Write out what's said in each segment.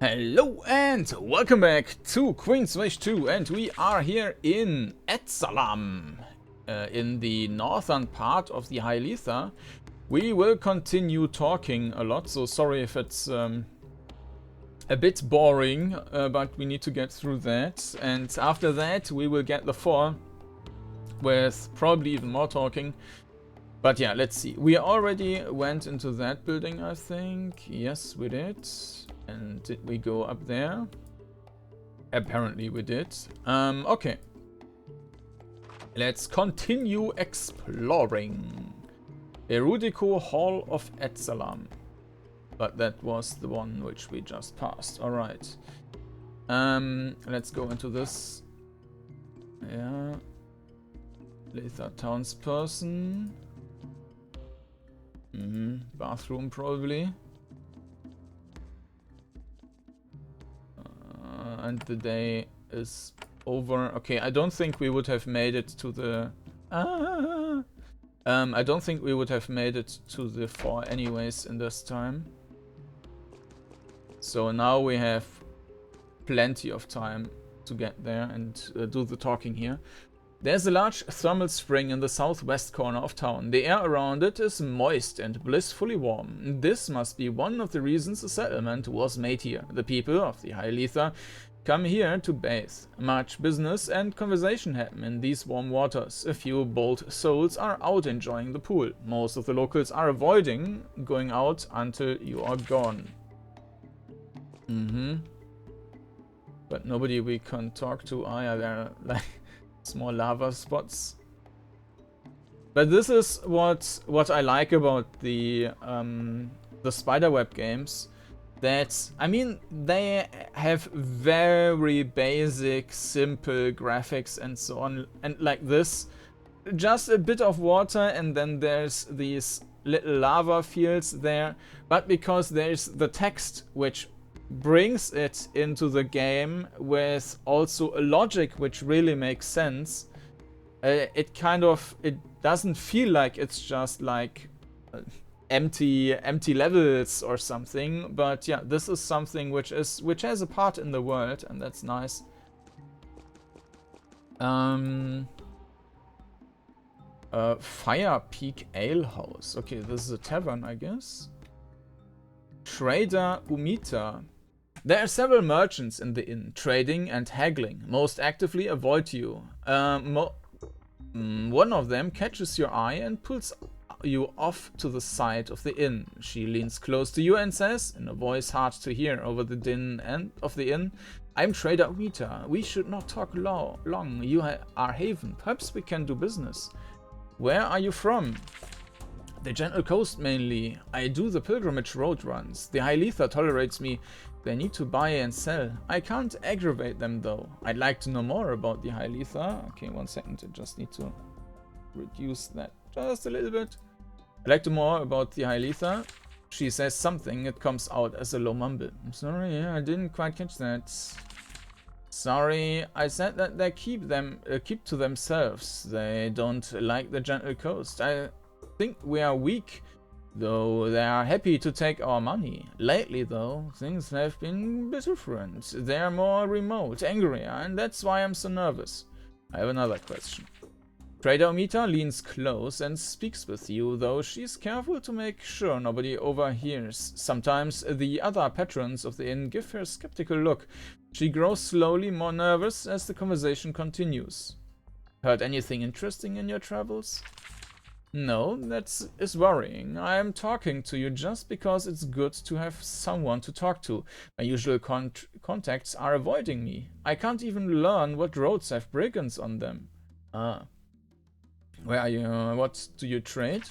Hello and welcome back to Queen's Wish 2, and we are here in Etzalam, in the northern part of the High Letha. We will continue talking a lot, so sorry if it's a bit boring, but we need to get through that. And after that we will get the 4 with probably even more talking. But yeah, let's see. We already went into that building, I think. Yes, we did. And did we go up there? Apparently we did. Okay. Let's continue exploring. Erudico Hall of Etzalam. But that was the one which we just passed. Alright. Let's go into this. Yeah. Letha townsperson. Bathroom probably. And the day is over. Okay, I don't think we would have made it to the... I don't think we would have made it to the 4 anyways in this time. So now we have plenty of time to get there and do the talking here. There's a large thermal spring in the southwest corner of town. The air around it is moist and blissfully warm. This must be one of the reasons a settlement was made here. The people of the High Letha come here to bathe. Much business and conversation happen in these warm waters. A few bold souls are out enjoying the pool. Most of the locals are avoiding going out until you are gone. But nobody we can talk to. Ah, yeah, there are like small lava spots. But this is what I like about the Spiderweb games. That, I mean, they have very basic, simple graphics and so on. And like this, just a bit of water and then there's these little lava fields there. But because there's the text which brings it into the game with also a logic which really makes sense, it doesn't feel like it's just like empty levels or something. But yeah, this is something which has a part in the world, and that's nice. Fire Peak Ale House. Okay, this is a tavern, I guess. Trader Umita. There are several merchants in the inn, trading and haggling. Most actively avoid you. One of them catches your eye and pulls you off to the side of the inn. She leans close to you and says, in a voice hard to hear over the din of the inn, "I'm Trader Umita. We should not talk long. You are Haven. Perhaps we can do business. Where are you from?" "The Gentle Coast mainly. I do the pilgrimage road runs. The High Letha tolerates me. They need to buy and sell. I can't aggravate them though. I'd like to know more about the High Letha." Okay, 1 second. I just need to reduce that just a little bit. "I'd like to know more about the High Letha." She says something. It comes out as a low mumble. "I'm sorry, I didn't quite catch that." "Sorry, I said that they keep to themselves. They don't like the Gentle Coast. I think we are weak, though they are happy to take our money. Lately, though, things have been a bit different. They are more remote, angrier, and that's why I'm so nervous. I have another question." Trader Umita leans close and speaks with you, though she's careful to make sure nobody overhears. Sometimes the other patrons of the inn give her a skeptical look. She grows slowly more nervous as the conversation continues. "Heard anything interesting in your travels?" "No, that is worrying. I am talking to you just because it's good to have someone to talk to. My usual contacts are avoiding me. I can't even learn what roads have brigands on them." "Ah. Where are you? What do you trade?"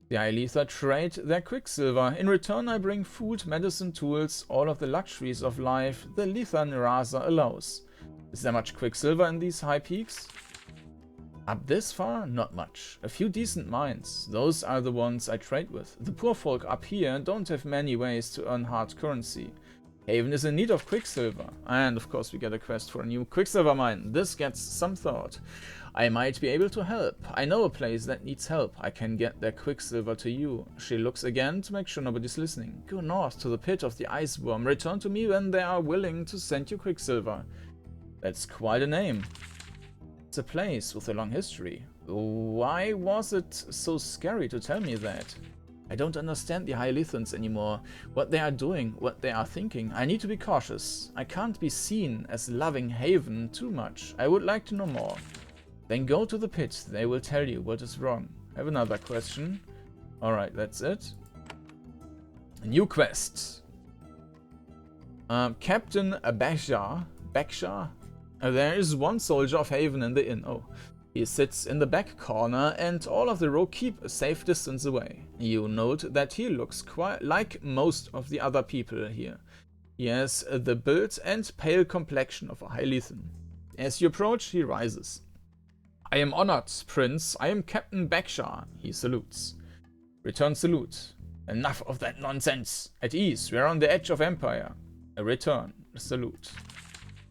"The High Letha trade their quicksilver. In return I bring food, medicine, tools, all of the luxuries of life the Lethan Rasa allows." "Is there much quicksilver in these high peaks?" "Up this far? Not much. A few decent mines. Those are the ones I trade with. The poor folk up here don't have many ways to earn hard currency. Haven is in need of quicksilver. And of course we get a quest for a new quicksilver mine. This gets some thought. I might be able to help. I know a place that needs help. I can get their quicksilver to you. She looks again to make sure nobody's listening. Go north to the pit of the ice worm. Return to me when they are willing to send you quicksilver. That's quite a name. It's a place with a long history. Why was it so scary to tell me that? I don't understand the Hyalithans anymore. What they are doing, what they are thinking. I need to be cautious. I can't be seen as loving Haven too much. I would like to know more. Then go to the pit. They will tell you what is wrong. I have another question. Alright, that's it. A new quest. Captain Bekshar. There is one soldier of Haven in the inn. Oh. He sits in the back corner and all of the row keep a safe distance away. You note that he looks quite like most of the other people here. He has the build and pale complexion of a Hyalithan. As you approach, he rises. I am honored, Prince. I am Captain Bekshar. He salutes. Return salute. Enough of that nonsense. At ease. We are on the edge of Empire. A return. A salute.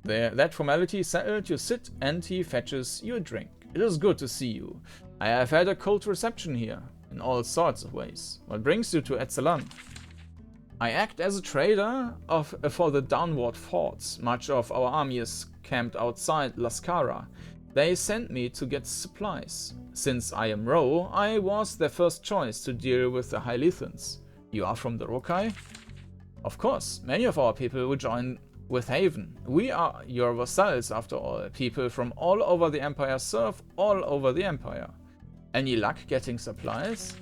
There, that formality settled, you sit and he fetches you a drink. It is good to see you. I have had a cold reception here, in all sorts of ways. What brings you to Etzalam? I act as a trader for the downward forts. Much of our army is camped outside Laskara. They sent me to get supplies. Since I am Ro, I was their first choice to deal with the Hylithans. You are from the Rokai? Of course, many of our people will join with Haven. We are your vassals after all. People from all over the Empire serve all over the Empire. Any luck getting supplies?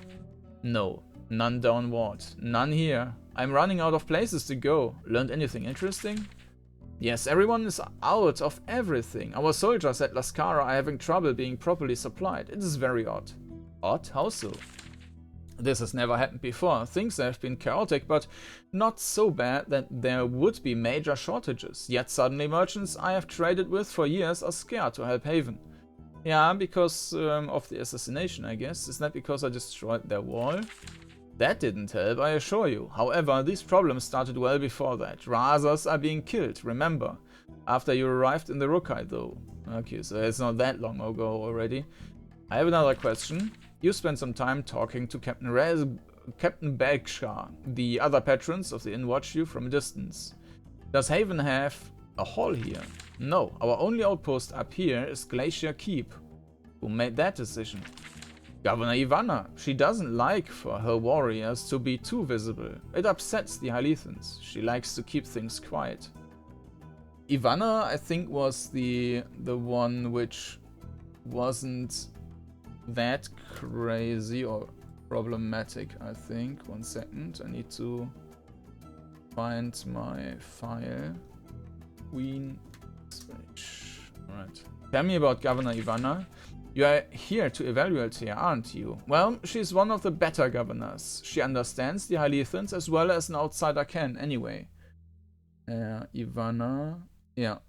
No, none downward. None here. I'm running out of places to go. Learned anything interesting? Yes, everyone is out of everything. Our soldiers at Laskara are having trouble being properly supplied. It is very odd. Odd? How so? This has never happened before. Things have been chaotic, but not so bad that there would be major shortages. Yet suddenly merchants I have traded with for years are scared to help Haven. Yeah, because of the assassination, I guess. Isn't that because I destroyed their wall? That didn't help, I assure you. However, these problems started well before that. Razas are being killed, remember. After you arrived in the Rokai, though. Okay, so it's not that long ago already. I have another question. You spent some time talking to Captain Bekshar. The other patrons of the inn watch you from a distance. Does Haven have a hall here? No, our only outpost up here is Glacier Keep. Who made that decision? Governor Ivana. She doesn't like for her warriors to be too visible. It upsets the Hylithans. She likes to keep things quiet. Ivana, I think, was the one which wasn't that crazy or problematic, I think. 1 second, I need to find my file. Queen switch. Alright. Tell me about Governor Ivana. You are here to evaluate her, aren't you? Well, she's one of the better governors. She understands the Hylithans as well as an outsider can, anyway. Ivana... Yeah.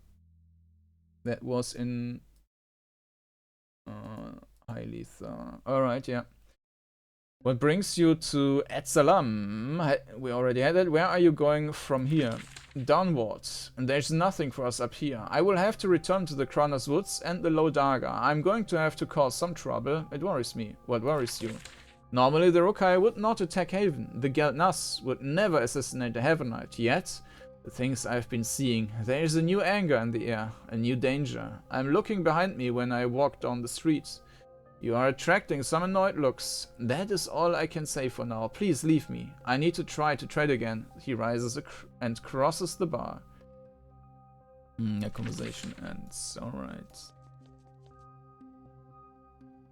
That was in... Hylitha. Alright, yeah. What brings you to Etzalam? We already had it. Where are you going from here? Downwards. And there's nothing for us up here. I will have to return to the Kronos Woods and the Lodaga. I'm going to have to cause some trouble. It worries me. What worries you? Normally the Rokai would not attack Haven. The Gelnas would never assassinate a Heavenite. Yet, the things I've been seeing, there is a new anger in the air. A new danger. I'm looking behind me when I walk down the street. You are attracting some annoyed looks. That is all I can say for now. Please leave me. I need to try to trade again. He rises and crosses the bar. The conversation ends. Alright.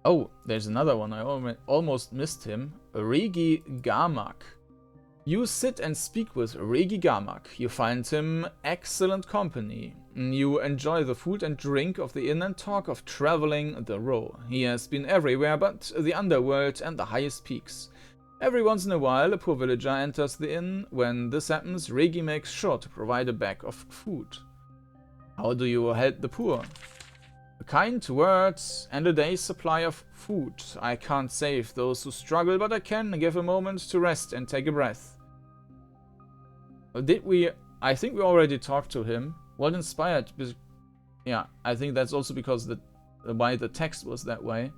Oh, there's another one. I almost missed him. Regi Garmak. You sit and speak with Regi Garmak. You find him excellent company. You enjoy the food and drink of the inn and talk of traveling the row. He has been everywhere but the underworld and the highest peaks. Every once in a while a poor villager enters the inn. When this happens, Regi makes sure to provide a bag of food. How do you help the poor? A kind word and a day's supply of food. I can't save those who struggle, but I can give a moment to rest and take a breath. Did we I think we already talked to him. What inspired? Yeah, I think that's also because why the text was that way.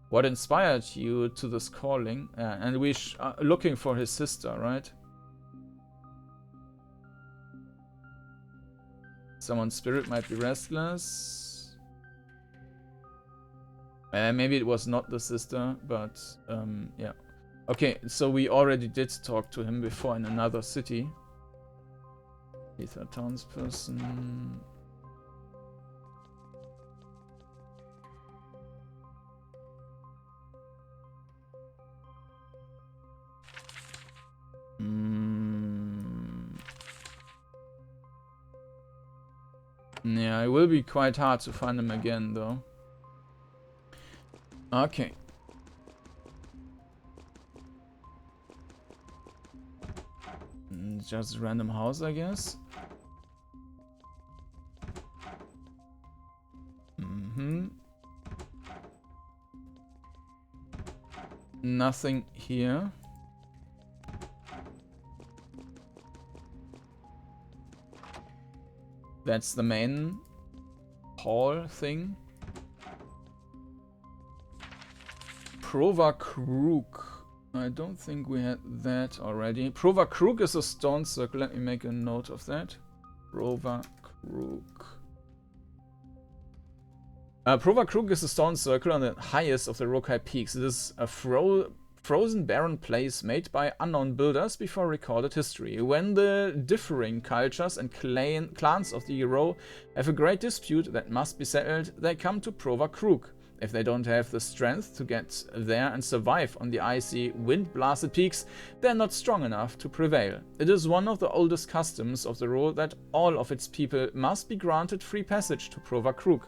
What inspired you to this calling? And we are looking for his sister, right? Someone's spirit might be restless. Maybe it was not the sister, but yeah. Okay, so we already did talk to him before in another city. Ether townsperson. Yeah, it will be quite hard to find him again, though. Okay. Just random house, I guess. Nothing here. That's the main hall thing. Provakrug. I don't think we had that already. Provakrug is a stone circle. Let me make a note of that. Provakrug. Provakrug is a stone circle on the highest of the Rokai peaks. It is a frozen barren place made by unknown builders before recorded history. When the differing cultures and clans of the Ero have a great dispute that must be settled, they come to Provakrug. If they don't have the strength to get there and survive on the icy, wind-blasted peaks, they are not strong enough to prevail. It is one of the oldest customs of the rule that all of its people must be granted free passage to Provakrug.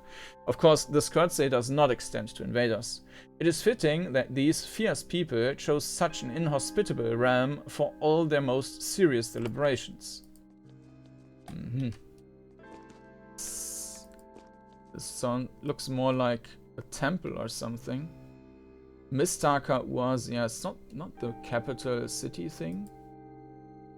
Of course, this courtesy does not extend to invaders. It is fitting that these fierce people chose such an inhospitable realm for all their most serious deliberations. This looks more like a temple or something. Mistaka was, yeah, it's not the capital city thing.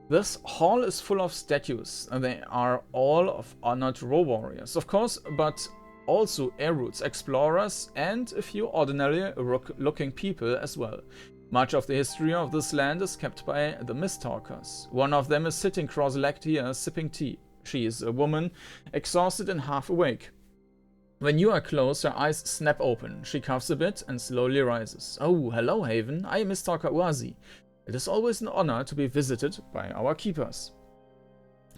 This hall is full of statues, and they are all of honored raw warriors, of course, but also Eroots, explorers, and a few ordinary-looking people as well. Much of the history of this land is kept by the Mistalkers. One of them is sitting cross-legged here, sipping tea. She is a woman, exhausted and half awake. When you are close, her eyes snap open. She coughs a bit and slowly rises. Oh, hello, Haven. I am Mistalker Uazi. It is always an honor to be visited by our keepers.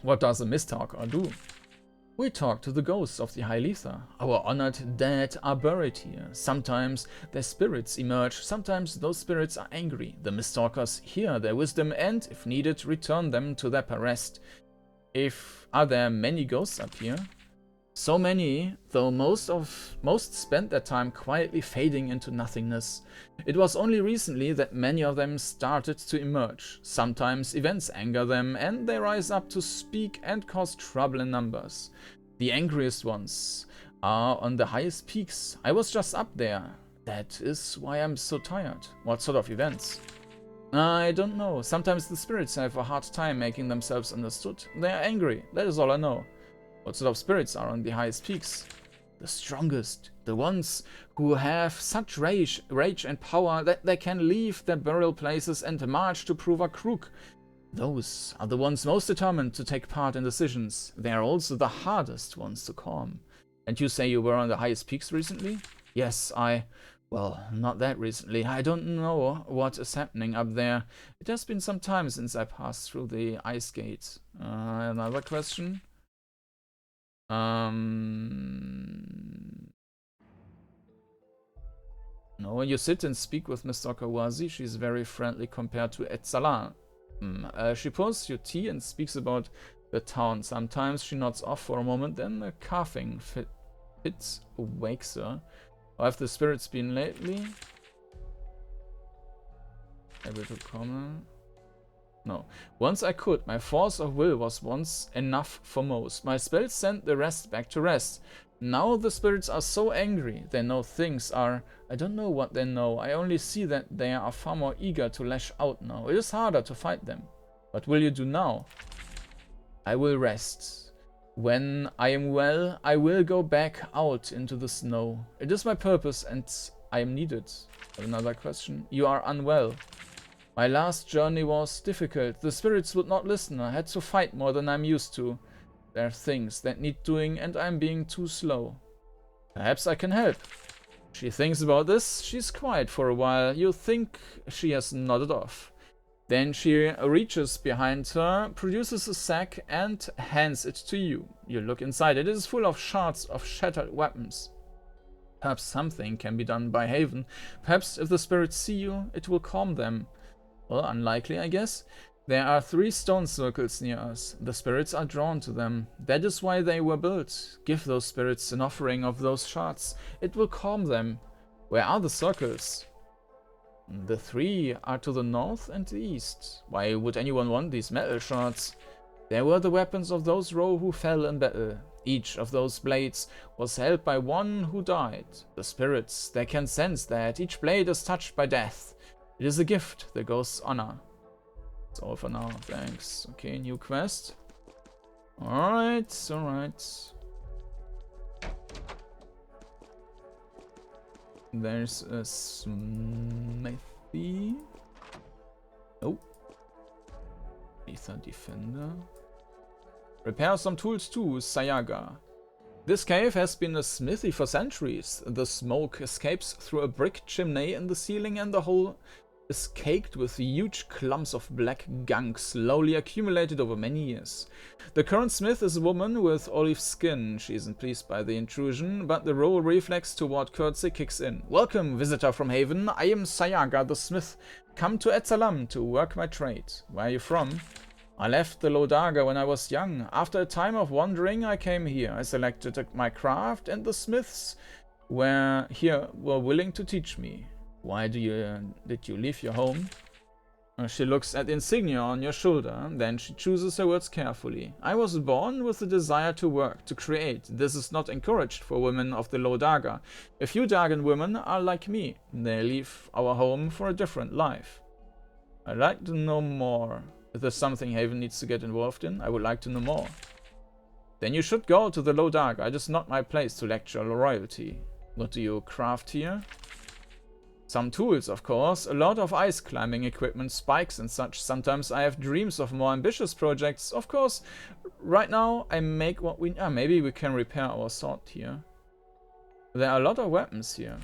What does a Mistalker do? We talk to the ghosts of the High Letha. Our honored dead are buried here. Sometimes their spirits emerge, sometimes those spirits are angry. The Mistalkers hear their wisdom and, if needed, return them to their rest. Are there many ghosts up here? So many, though most spent their time quietly fading into nothingness. It was only recently that many of them started to emerge. Sometimes events anger them, and they rise up to speak and cause trouble in numbers. The angriest ones are on the highest peaks. I was just up there. That is why I'm so tired. What sort of events? I don't know. Sometimes the spirits have a hard time making themselves understood. They are angry, that is all I know. What sort of spirits are on the highest peaks? The strongest, the ones who have such rage and power that they can leave their burial places and march to Provakrug. Those are the ones most determined to take part in decisions. They are also the hardest ones to calm. And you say you were on the highest peaks recently? Yes, well, not that recently. I don't know what is happening up there. It has been some time since I passed through the ice gate. Another question? No, when you sit and speak with Miss Okawazi, she's very friendly compared to Etzalam. She pours you tea and speaks about the town. Sometimes she nods off for a moment, then a coughing fit wakes her. How have the spirits been lately? Able to comment? No. Once I could. My force of will was once enough for most. My spells sent the rest back to rest. Now the spirits are so angry. They know things are... I don't know what they know. I only see that they are far more eager to lash out now. It is harder to fight them. What will you do now? I will rest. When I am well, I will go back out into the snow. It is my purpose and I am needed. Another question. You are unwell. My last journey was difficult. The spirits would not listen. I had to fight more than I'm used to. There are things that need doing and I'm being too slow. Perhaps I can help. She thinks about this. She's quiet for a while. You think she has nodded off. Then she reaches behind her, produces a sack and hands it to you. You look inside. It is full of shards of shattered weapons. Perhaps something can be done by Haven. Perhaps if the spirits see you, it will calm them. Well, unlikely, I guess. There are 3 stone circles near us. The spirits are drawn to them. That is why they were built. Give those spirits an offering of those shards. It will calm them. Where are the circles? The 3 are to the north and the east. Why would anyone want these metal shards? They were the weapons of those row who fell in battle. Each of those blades was held by one who died. The spirits, they can sense that. Each blade is touched by death. It is a gift, the ghost's honor. That's all for now, thanks. Okay, new quest. Alright, alright. There's a smithy. Oh. Ether Defender. Repair some tools too, Sayaga. This cave has been a smithy for centuries. The smoke escapes through a brick chimney in the ceiling and the whole is caked with huge clumps of black gunk slowly accumulated over many years. The current smith is a woman with olive skin. She isn't pleased by the intrusion, but the role reflex toward courtesy kicks in. Welcome, visitor from Haven. I am Sayaga the smith, come to Etzalam to work my trade. Where are you from? I left the Lodaga when I was young. After a time of wandering, I came here. I selected my craft, and the smiths were willing to teach me. Why did you leave your home? She looks at the insignia on your shoulder, then she chooses her words carefully. I was born with the desire to work, to create. This is not encouraged for women of the Lodaga. A few Dagan women are like me. They leave our home for a different life. I'd like to know more. If there's something Haven needs to get involved in, I would like to know more. Then you should go to the Lodaga. It is not my place to lecture royalty. What do you craft here? Some tools, of course, a lot of ice climbing equipment, spikes and such. Sometimes I have dreams of more ambitious projects. Of course, right now I make what we... maybe we can repair our sword here. There are a lot of weapons here.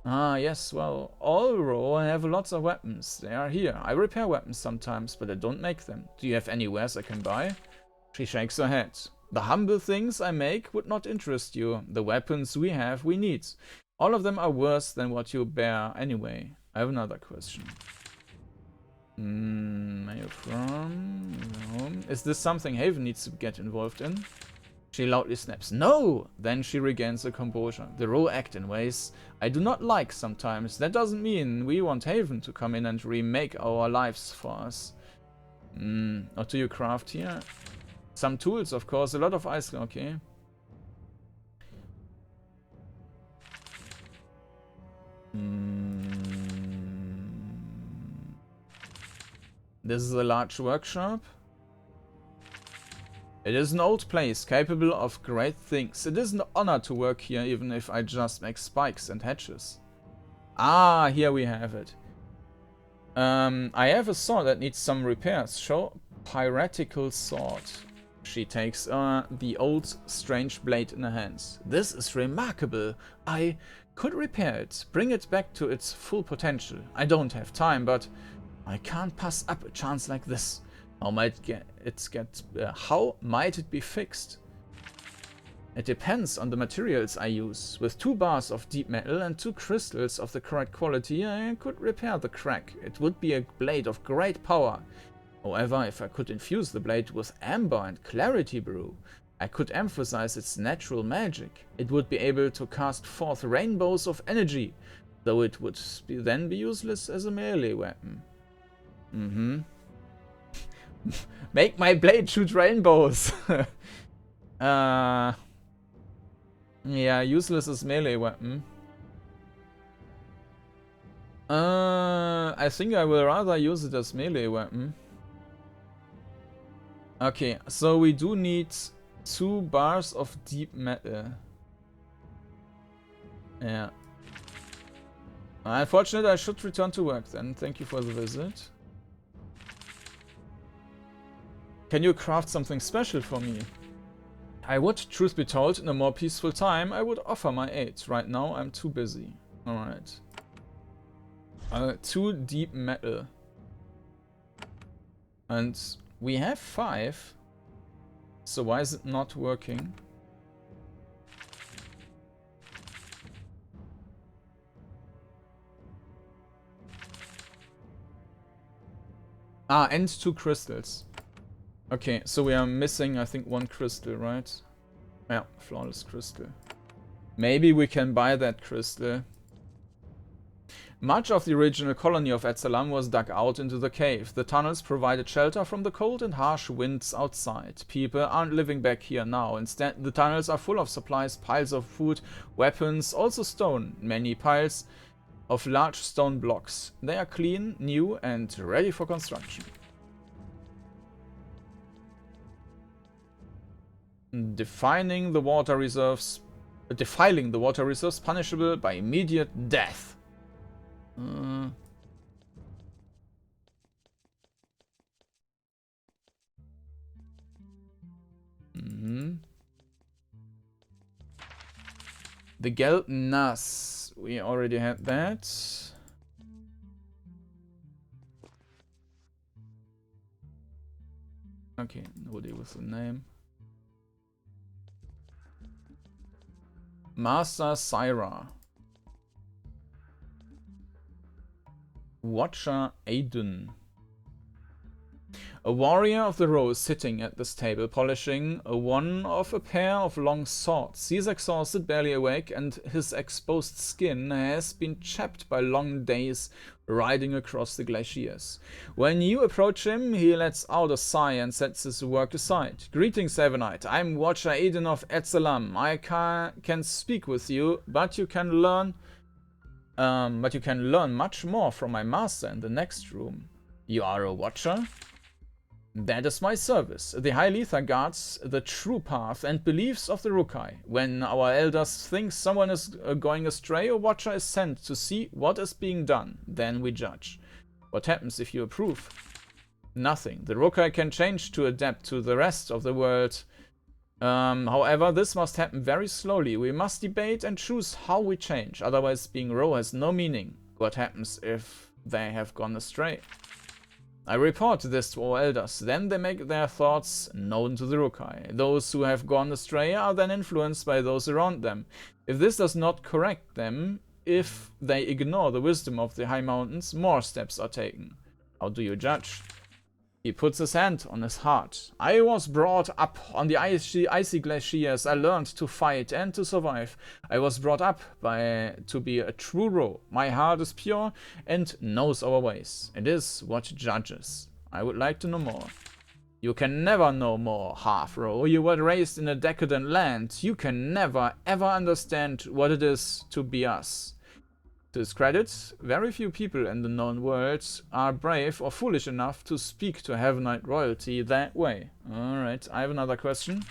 Ah, yes, well, all row have lots of weapons. They are here. I repair weapons sometimes, but I don't make them. Do you have any wares I can buy? She shakes her head. The humble things I make would not interest you. The weapons we have, we need. All of them are worse than what you bear anyway. I have another question. Are you from home? Is this something Haven needs to get involved in? She loudly snaps, no! Then she regains her composure. The row act in ways I do not like sometimes. That doesn't mean we want Haven to come in and remake our lives for us. What do you craft here? Some tools, of course. A lot of ice. Okay. This is a large workshop. It is an old place, capable of great things. It is an honor to work here, even if I just make spikes and hatches. Ah, here we have it. I have a sword that needs some repairs. Show piratical sword. She takes the old, strange blade in her hands. This is remarkable. I could repair it, bring it back to its full potential. I don't have time, but I can't pass up a chance like this. How might it be fixed? It depends on the materials I use. With 2 bars of deep metal and 2 crystals of the correct quality, I could repair the crack. It would be a blade of great power. However, if I could infuse the blade with amber and clarity brew, I could emphasize its natural magic. It would be able to cast forth rainbows of energy, though it would then be useless as a melee weapon. Make my blade shoot rainbows! Yeah, useless as melee weapon. I think I will rather use it as melee weapon. Okay, so we do need 2 bars of deep metal. Yeah. Unfortunately, I should return to work then. Thank you for the visit. Can you craft something special for me? I would, truth be told, in a more peaceful time, I would offer my aid. Right now, I'm too busy. Alright. 2 deep metal. And we have 5. So why is it not working? Ah, and 2 crystals. Okay, so we are missing, I think, 1 crystal, right? Yeah, flawless crystal. Maybe we can buy that crystal. Much of the original colony of Etzalam was dug out into the cave. The tunnels provided shelter from the cold and harsh winds outside. People aren't living back here now. Instead, the tunnels are full of supplies, piles of food, weapons, also stone. Many piles of large stone blocks. They are clean, new, and ready for construction. Defiling the water reserves punishable by immediate death. The Geltnas. We already had that. Okay, nobody with the name. Master Syra. Watcher Aiden. A warrior of the row is sitting at this table, polishing one of a pair of long swords. He is exhausted, barely awake, and his exposed skin has been chapped by long days riding across the glaciers. When you approach him, he lets out a sigh and sets his work aside. Greetings, Sevenite. I'm Watcher Aiden of Etzalam. I can speak with you, but you can learn much more from my master in the next room. You are a Watcher? That is my service. The High Letha guards the true path and beliefs of the Rukai. When our elders think someone is going astray, a Watcher is sent to see what is being done. Then we judge. What happens if you approve? Nothing. The Rukai can change to adapt to the rest of the world. However, this must happen very slowly. We must debate and choose how we change. Otherwise, being raw has no meaning. What happens if they have gone astray? I report this to our elders, then they make their thoughts known to the Rukai. Those who have gone astray are then influenced by those around them. If this does not correct them, if they ignore the wisdom of the high mountains, more steps are taken. How do you judge? He puts his hand on his heart. I was brought up on the icy glaciers. I learned to fight and to survive. I was brought up to be a true Ro. My heart is pure and knows our ways. It is what judges. I would like to know more. You can never know more, half-Ro. You were raised in a decadent land. You can never, ever understand what it is to be us. To his credit, very few people in the known world are brave or foolish enough to speak to Heavenite royalty that way. Alright, I have another question.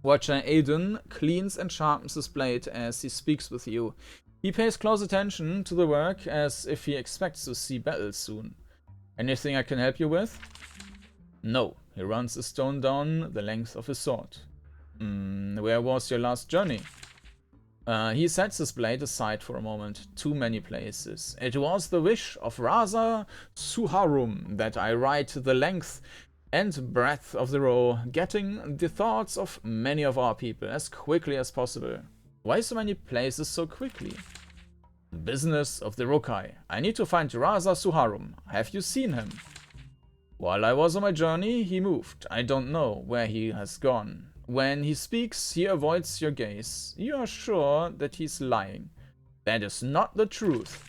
Watcher Aiden cleans and sharpens his blade as he speaks with you. He pays close attention to the work as if he expects to see battle soon. Anything I can help you with? No. He runs a stone down the length of his sword. Where was your last journey? He sets his blade aside for a moment. Too many places. It was the wish of Raza Suharum that I ride the length and breadth of the row, getting the thoughts of many of our people as quickly as possible. Why so many places so quickly? Business of the Rukai. I need to find Raza Suharum. Have you seen him? While I was on my journey, he moved. I don't know where he has gone. When he speaks, he avoids your gaze. You are sure that he's lying. That is not the truth.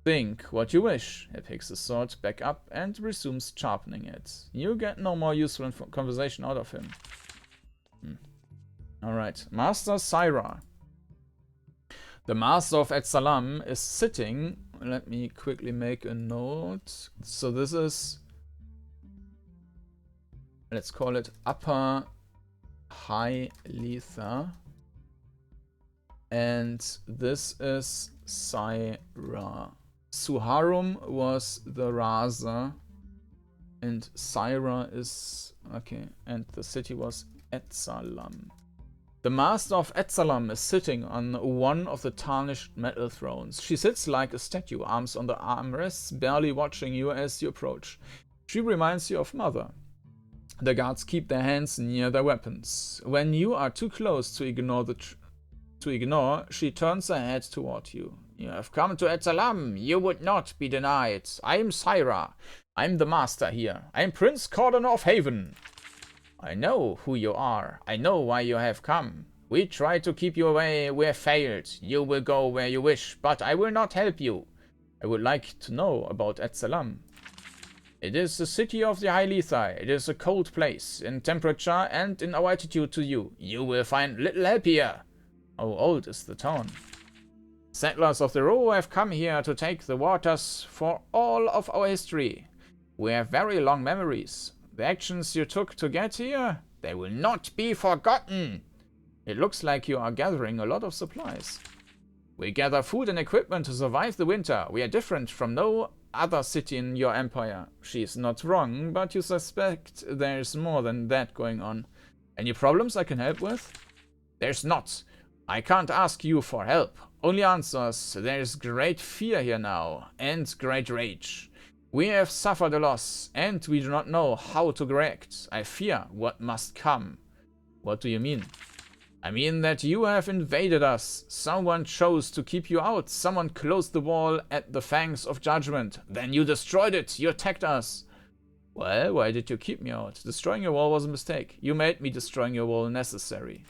Think what you wish. He picks the sword back up and resumes sharpening it. You get no more useful conversation out of him. Alright, Master Syra. The Master of Etzalam is sitting. Let me quickly make a note. So this is let's call it Upper High Letha. And this is Syra. Suharum was the Raza. And Syra is... okay, and the city was Etzalam. The master of Etzalam is sitting on one of the tarnished metal thrones. She sits like a statue, arms on the armrests, barely watching you as you approach. She reminds you of Mother. The guards keep their hands near their weapons. When you are too close to ignore, she turns her head toward you. You have come to Etzalam. You would not be denied. I am Syra. I am the master here. I am Prince Kordanor of Haven. I know who you are. I know why you have come. We tried to keep you away. We have failed. You will go where you wish, but I will not help you. I would like to know about Etzalam. It is the city of the High Letha. It is a cold place, in temperature and in our attitude to you. You will find little help here. How old is the town? Settlers of the Row have come here to take the waters for all of our history. We have very long memories. The actions you took to get here, they will not be forgotten. It looks like you are gathering a lot of supplies. We gather food and equipment to survive the winter. We are different from no other city in your empire. She is not wrong, but you suspect there is more than that going on. Any problems I can help with? There's not. I can't ask you for help. Only answers. There is great fear here now, and great rage. We have suffered a loss, and we do not know how to react. I fear what must come. What do you mean? I mean that you have invaded us. Someone chose to keep you out. Someone closed the wall at the fangs of judgment. Then you destroyed it. You attacked us. Well, why did you keep me out? Destroying your wall was a mistake. You made me destroying your wall necessary.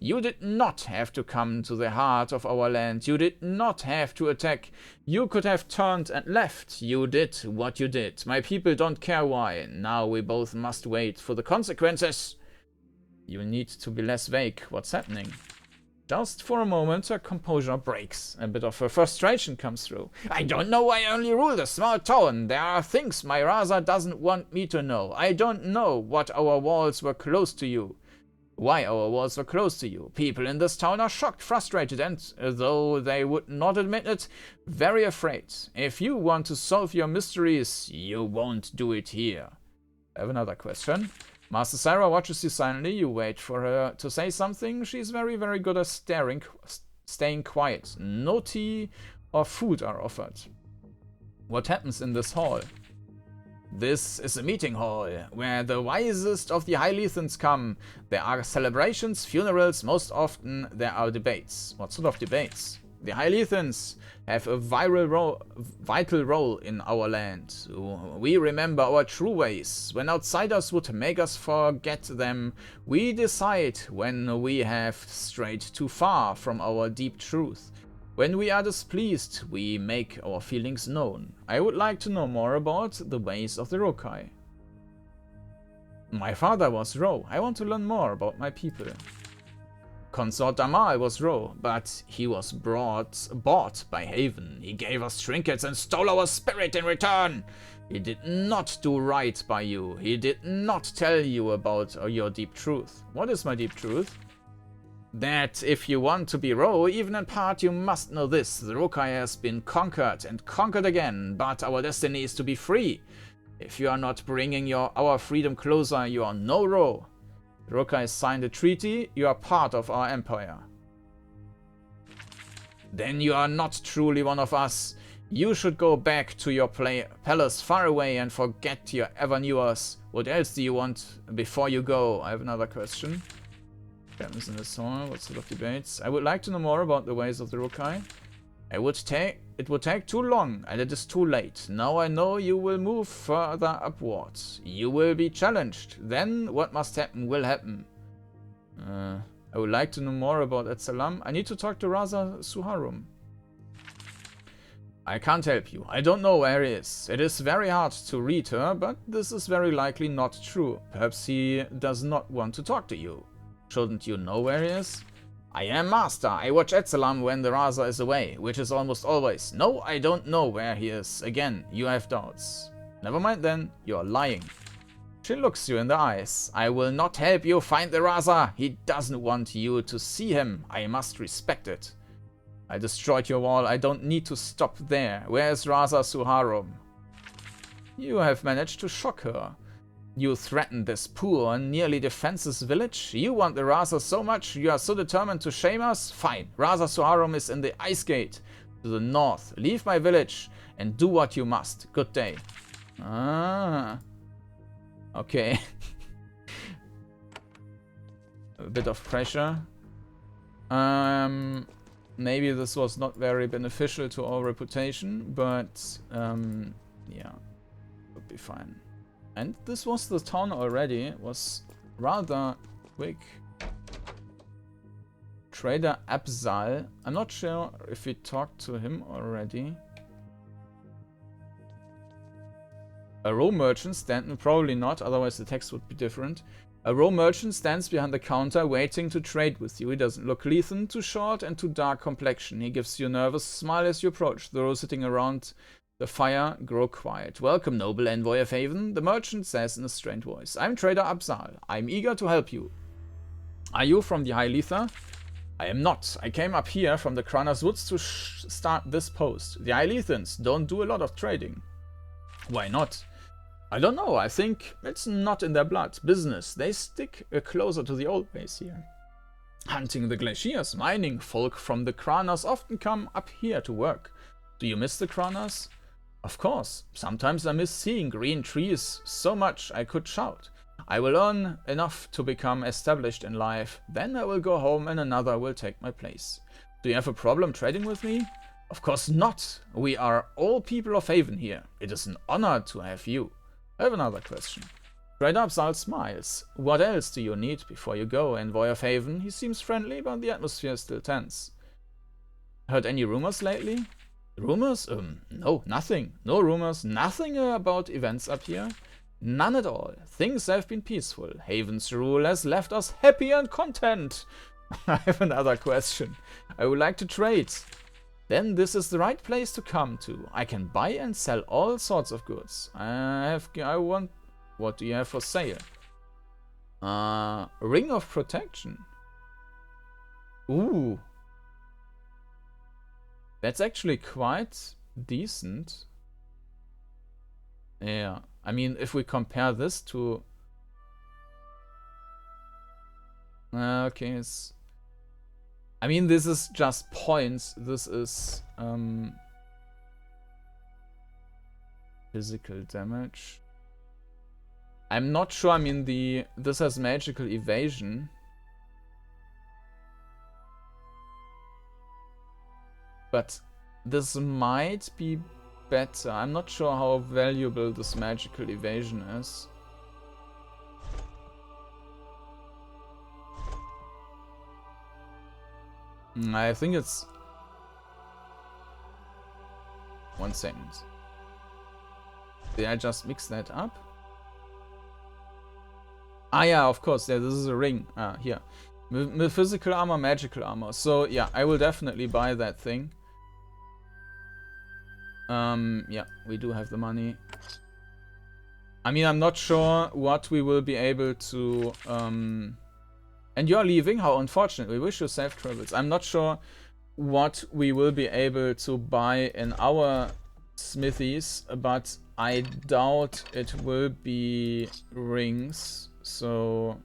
You did not have to come to the heart of our land. You did not have to attack. You could have turned and left. You did what you did. My people don't care why. Now we both must wait for the consequences. You need to be less vague. What's happening? Just for a moment, her composure breaks. A bit of her frustration comes through. I don't know why I only ruled a small town. There are things my Raza doesn't want me to know. I don't know what our walls were close to you. Why our walls were close to you. People in this town are shocked, frustrated, and, though they would not admit it, very afraid. If you want to solve your mysteries, you won't do it here. I have another question. Master Syra watches you silently. You wait for her to say something. She's very, very good at staying quiet. No tea or food are offered. What happens in this hall? This is a meeting hall, where the wisest of the High Lethans come. There are celebrations, funerals, most often there are debates. What sort of debates? The High Lethans have a vital role in our land. We remember our true ways. When outsiders would make us forget them, we decide when we have strayed too far from our deep truth. When we are displeased, we make our feelings known. I would like to know more about the ways of the Rokai. My father was Ro. I want to learn more about my people. Consort Damal was Ro, but he was bought by Haven. He gave us trinkets and stole our spirit in return. He did not do right by you. He did not tell you about your deep truth. What is my deep truth? That if you want to be Ro, even in part, you must know this. The Rokai has been conquered and conquered again, but our destiny is to be free. If you are not bringing our freedom closer, you are no Ro. The Rokai signed a treaty, you are part of our empire. Then you are not truly one of us. You should go back to your palace far away and forget you ever knew us. What else do you want before you go? I have another question. Happens in this hall. What sort of debates? I would like to know more about the ways of the Rokai. It would take too long, and it is too late. Now I know you will move further upwards. You will be challenged. Then what must happen will happen. I would like to know more about Etzalam. I need to talk to Raza Suharum. I can't help you. I don't know where he is. It is very hard to read her, but this is very likely not true. Perhaps he does not want to talk to you. Shouldn't you know where he is? I am master. I watch Etzalam when the Raza is away, which is almost always. No, I don't know where he is. Again, you have doubts. Never mind then, you are lying. She looks you in the eyes. I will not help you find the Raza. He doesn't want you to see him. I must respect it. I destroyed your wall. I don't need to stop there. Where is Raza Suharum? You have managed to shock her. You threatened this poor and nearly defenseless village? You want the Raza so much? You are so determined to shame us? Fine. Raza Suharum is in the Ice Gate. To the north. Leave my village and do what you must. Good day. Ah. Okay. A bit of pressure. Maybe this was not very beneficial to our reputation, but yeah, would be fine. And this was the town already. It was rather quick. Trader Absal. I'm not sure if we talked to him already. A row merchant stand, probably not, otherwise the text would be different. A row merchant stands behind the counter waiting to trade with you. He doesn't look Lethan, too short and too dark complexion. He gives you a nervous smile as you approach. Those sitting around the fire grow quiet. Welcome, noble envoy of Haven, the merchant says in a strained voice. I'm Trader Absal. I'm eager to help you. Are you from the High Letha? I am not. I came up here from the Kranas Woods to start this post. The High Lethans don't do a lot of trading. Why not? I don't know. I think it's not in their blood. Business. They stick closer to the old ways here. Hunting the glaciers, mining. Folk from the Kranas often come up here to work. Do you miss the Kranas? Of course. Sometimes I miss seeing green trees so much I could shout. I will earn enough to become established in life. Then I will go home and another will take my place. Do you have a problem trading with me? Of course not. We are all people of Haven here. It is an honor to have you. I have another question. Trader Absal smiles. What else do you need before you go, envoy of Haven? He seems friendly, but the atmosphere is still tense. Heard any rumors lately? Rumors? No, nothing. No rumors, nothing about events up here. None at all. Things have been peaceful. Haven's rule has left us happy and content. I have another question. I would like to trade. Then this is the right place to come to. I can buy and sell all sorts of goods. What do you have for sale? Ring of Protection. Ooh. That's actually quite decent. Yeah. I mean, if we compare this to... okay, it's... I mean, this is just points. This is physical damage. I'm not sure. I mean, this has magical evasion. But this might be better. I'm not sure how valuable this magical evasion is. I think it's... 1 second. Did I just mix that up? Ah yeah, of course, yeah, this is a ring. Here. Physical armor, magical armor. So yeah, I will definitely buy that thing. Yeah, we do have the money. I mean, I'm not sure what we will be able to... And you're leaving? How unfortunate. We wish you safe travels. I'm not sure what we will be able to buy in our smithies, but I doubt it will be rings. So...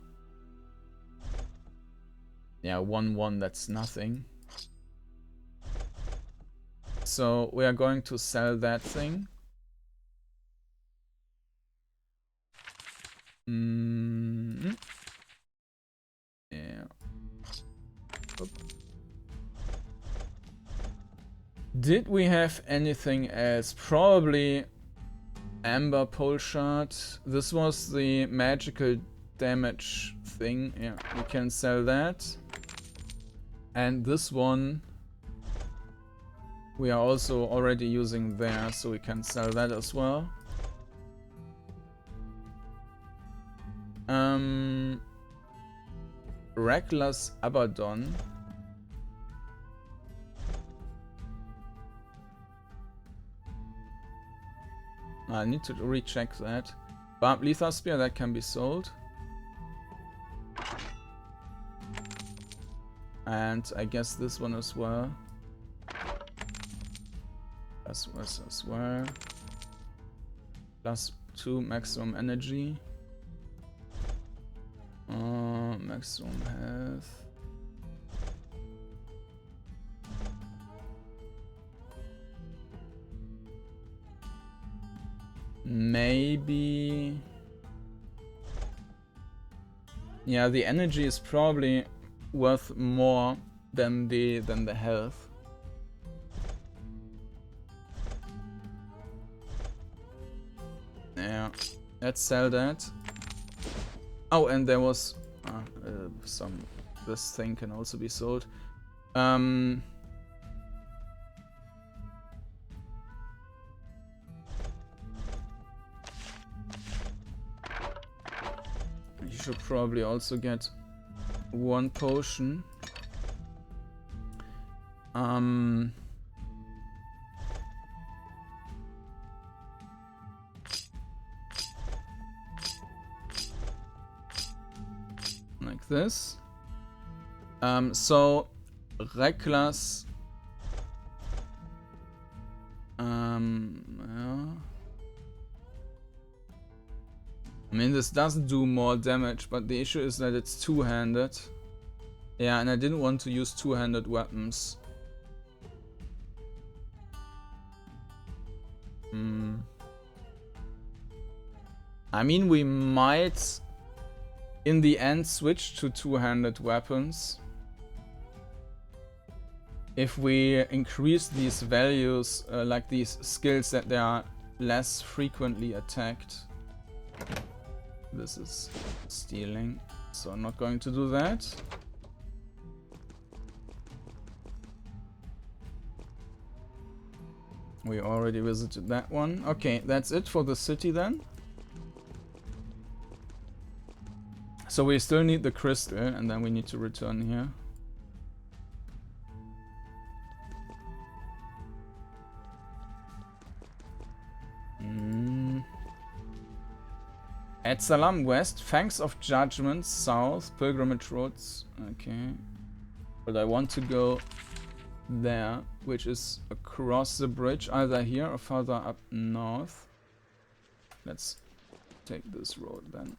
yeah, 1-1, that's nothing. So we are going to sell that thing. Yeah. Oop. Did we have anything else? Probably Amber Pole Shard. This was the magical damage thing. Yeah, we can sell that. And this one we are also already using there, so we can sell that as well. Reckless Abaddon. I need to recheck that. Barbed Lethal Spear, that can be sold. And I guess this one as well. As well. +2 maximum energy. Maximum health. Maybe. Yeah, the energy is probably worth more than the health. Yeah, let's sell that. Oh, and there was this thing can also be sold. You should probably also get 1 potion. Like this. So Reckless. Yeah. I mean, this doesn't do more damage, but the issue is that it's two-handed. Yeah, and I didn't want to use two-handed weapons. I mean, we might in the end switch to two-handed weapons if we increase these values, like these skills, that they are less frequently attacked. This is stealing, so I'm not going to do that. We already visited that one. Okay, that's it for the city then. So we still need the crystal, and then we need to return here. Etzalam west, Fangs of Judgment south, Pilgrimage Roads. Okay. But I want to go there, which is across the bridge, either here or further up north. Let's take this road then.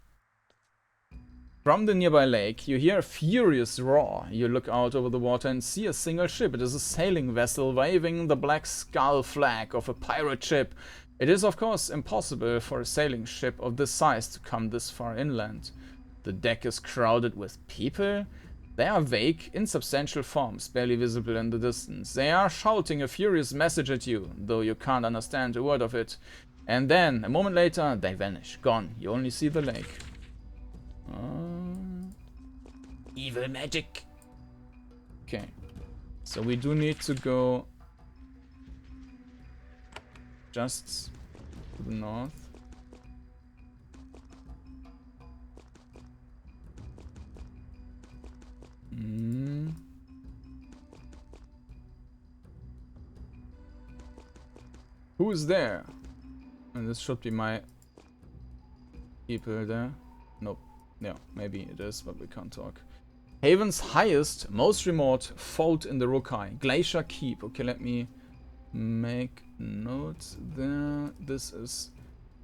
From the nearby lake, you hear a furious roar. You look out over the water and see a single ship. It is a sailing vessel waving the black skull flag of a pirate ship. It is, of course, impossible for a sailing ship of this size to come this far inland. The deck is crowded with people. They are vague, insubstantial forms, barely visible in the distance. They are shouting a furious message at you, though you can't understand a word of it. And then, a moment later, they vanish. Gone. You only see the lake. Evil magic. Okay. So we do need to go just to the north. Who is there? And this should be my people there. Nope. Yeah, maybe it is, but we can't talk. Haven's highest, most remote fault in the Rokai. Glacier Keep. Okay, let me make notes there. This is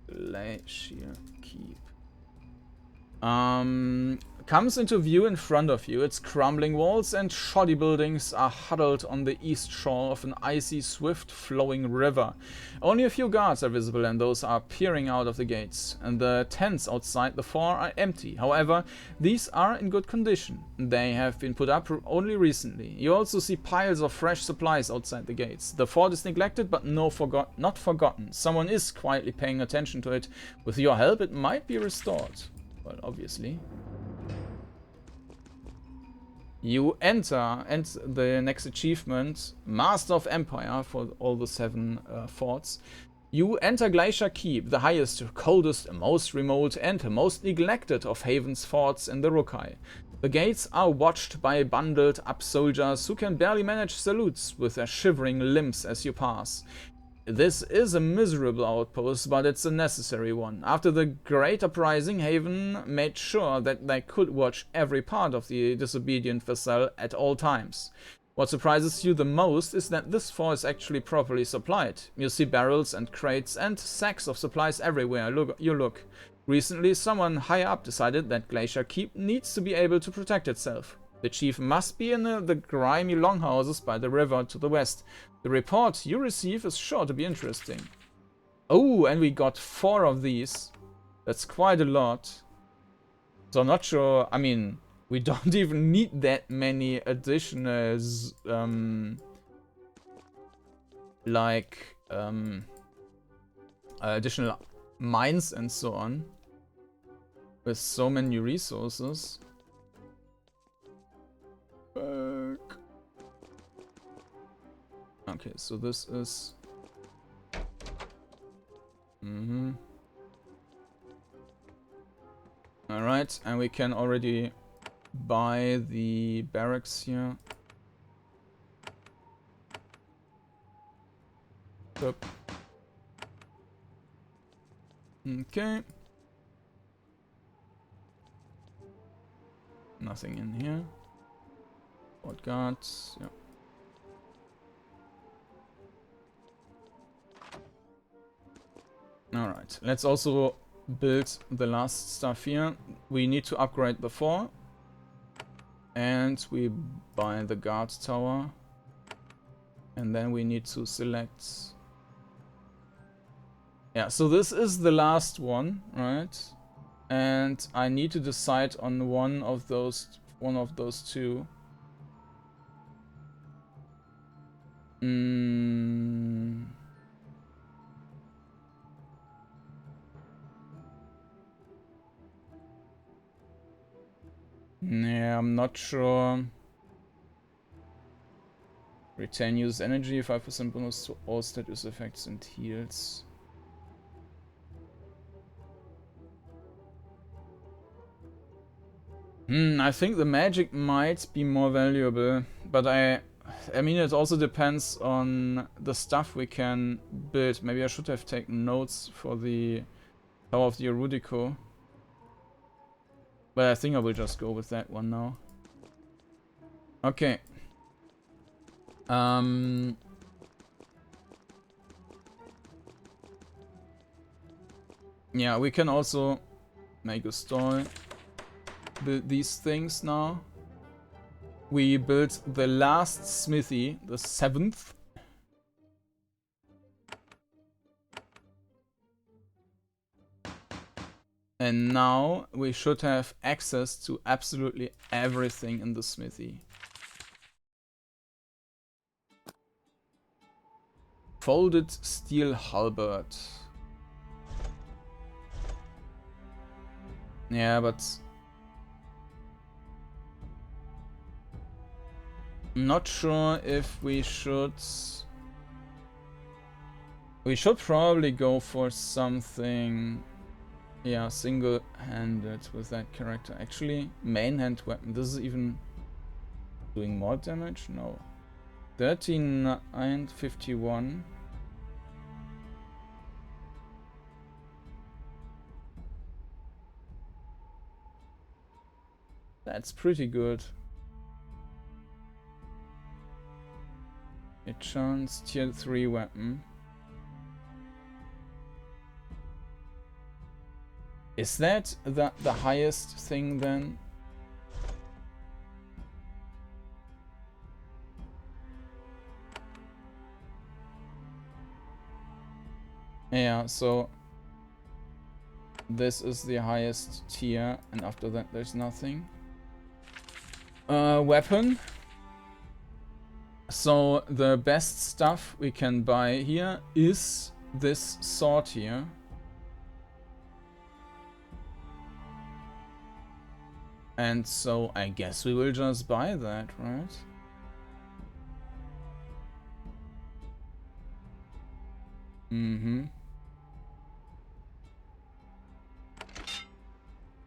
Glacier Keep. Comes into view in front of you. Its crumbling walls and shoddy buildings are huddled on the east shore of an icy, swift-flowing river. Only a few guards are visible, and those are peering out of the gates. And the tents outside the fort are empty. However, these are in good condition. They have been put up only recently. You also see piles of fresh supplies outside the gates. The fort is neglected, but not forgotten. Someone is quietly paying attention to it. With your help, it might be restored. Well, obviously. You enter, and the next achievement, Master of Empire, for all the 7 forts. You enter Glacier Keep, the highest, coldest, most remote, and most neglected of Haven's forts in the Rokai. The gates are watched by bundled up soldiers who can barely manage salutes with their shivering limbs as you pass. This is a miserable outpost, but it's a necessary one. After the Great Uprising, Haven made sure that they could watch every part of the disobedient vassal at all times. What surprises you the most is that this fort is actually properly supplied. You see barrels and crates and sacks of supplies everywhere you look. Recently, someone higher up decided that Glacier Keep needs to be able to protect itself. The chief must be in the grimy longhouses by the river to the west. The report you receive is sure to be interesting. Oh, and we got 4 of these. That's quite a lot. So I'm not sure, I mean, we don't even need that many additional, additional mines and so on. With so many resources. Fuck. Okay, so this is... Alright, and we can already buy the barracks here. Yep. Okay. Nothing in here. What guards? Yep. Alright, let's also build the last stuff here. We need to upgrade the fort. And we buy the guard tower. And then we need to select... Yeah, so this is the last one, right? And I need to decide on one of those two. Yeah, I'm not sure. Retain use energy, 5% bonus to all status effects and heals. I think the magic might be more valuable, but I mean, it also depends on the stuff we can build. Maybe I should have taken notes for the Tower of the Erudico. But I think I will just go with that one now. Okay. Yeah, we can also make a store. Build these things now. We built the last smithy, the 7th. And now we should have access to absolutely everything in the smithy. Folded steel halberd. Yeah, but... not sure if we should... We should probably go for something... yeah, single-handed with that character. Actually, main hand weapon. This is even doing more damage? No. 3951. That's pretty good. A chance tier 3 weapon. Is that the highest thing then? Yeah, so this is the highest tier, and after that there's nothing. Weapon. So the best stuff we can buy here is this sword here. And so I guess we will just buy that, right?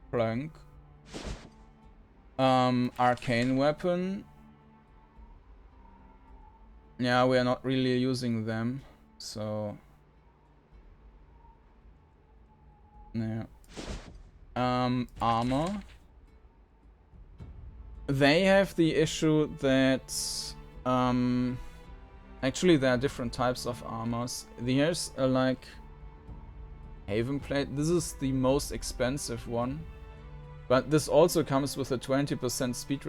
Plank. Arcane weapon. Yeah, we are not really using them. So yeah. Armor. They have the issue that actually there are different types of armors. Here's a like Haven Plate. This is the most expensive one. But this also comes with a 20% speed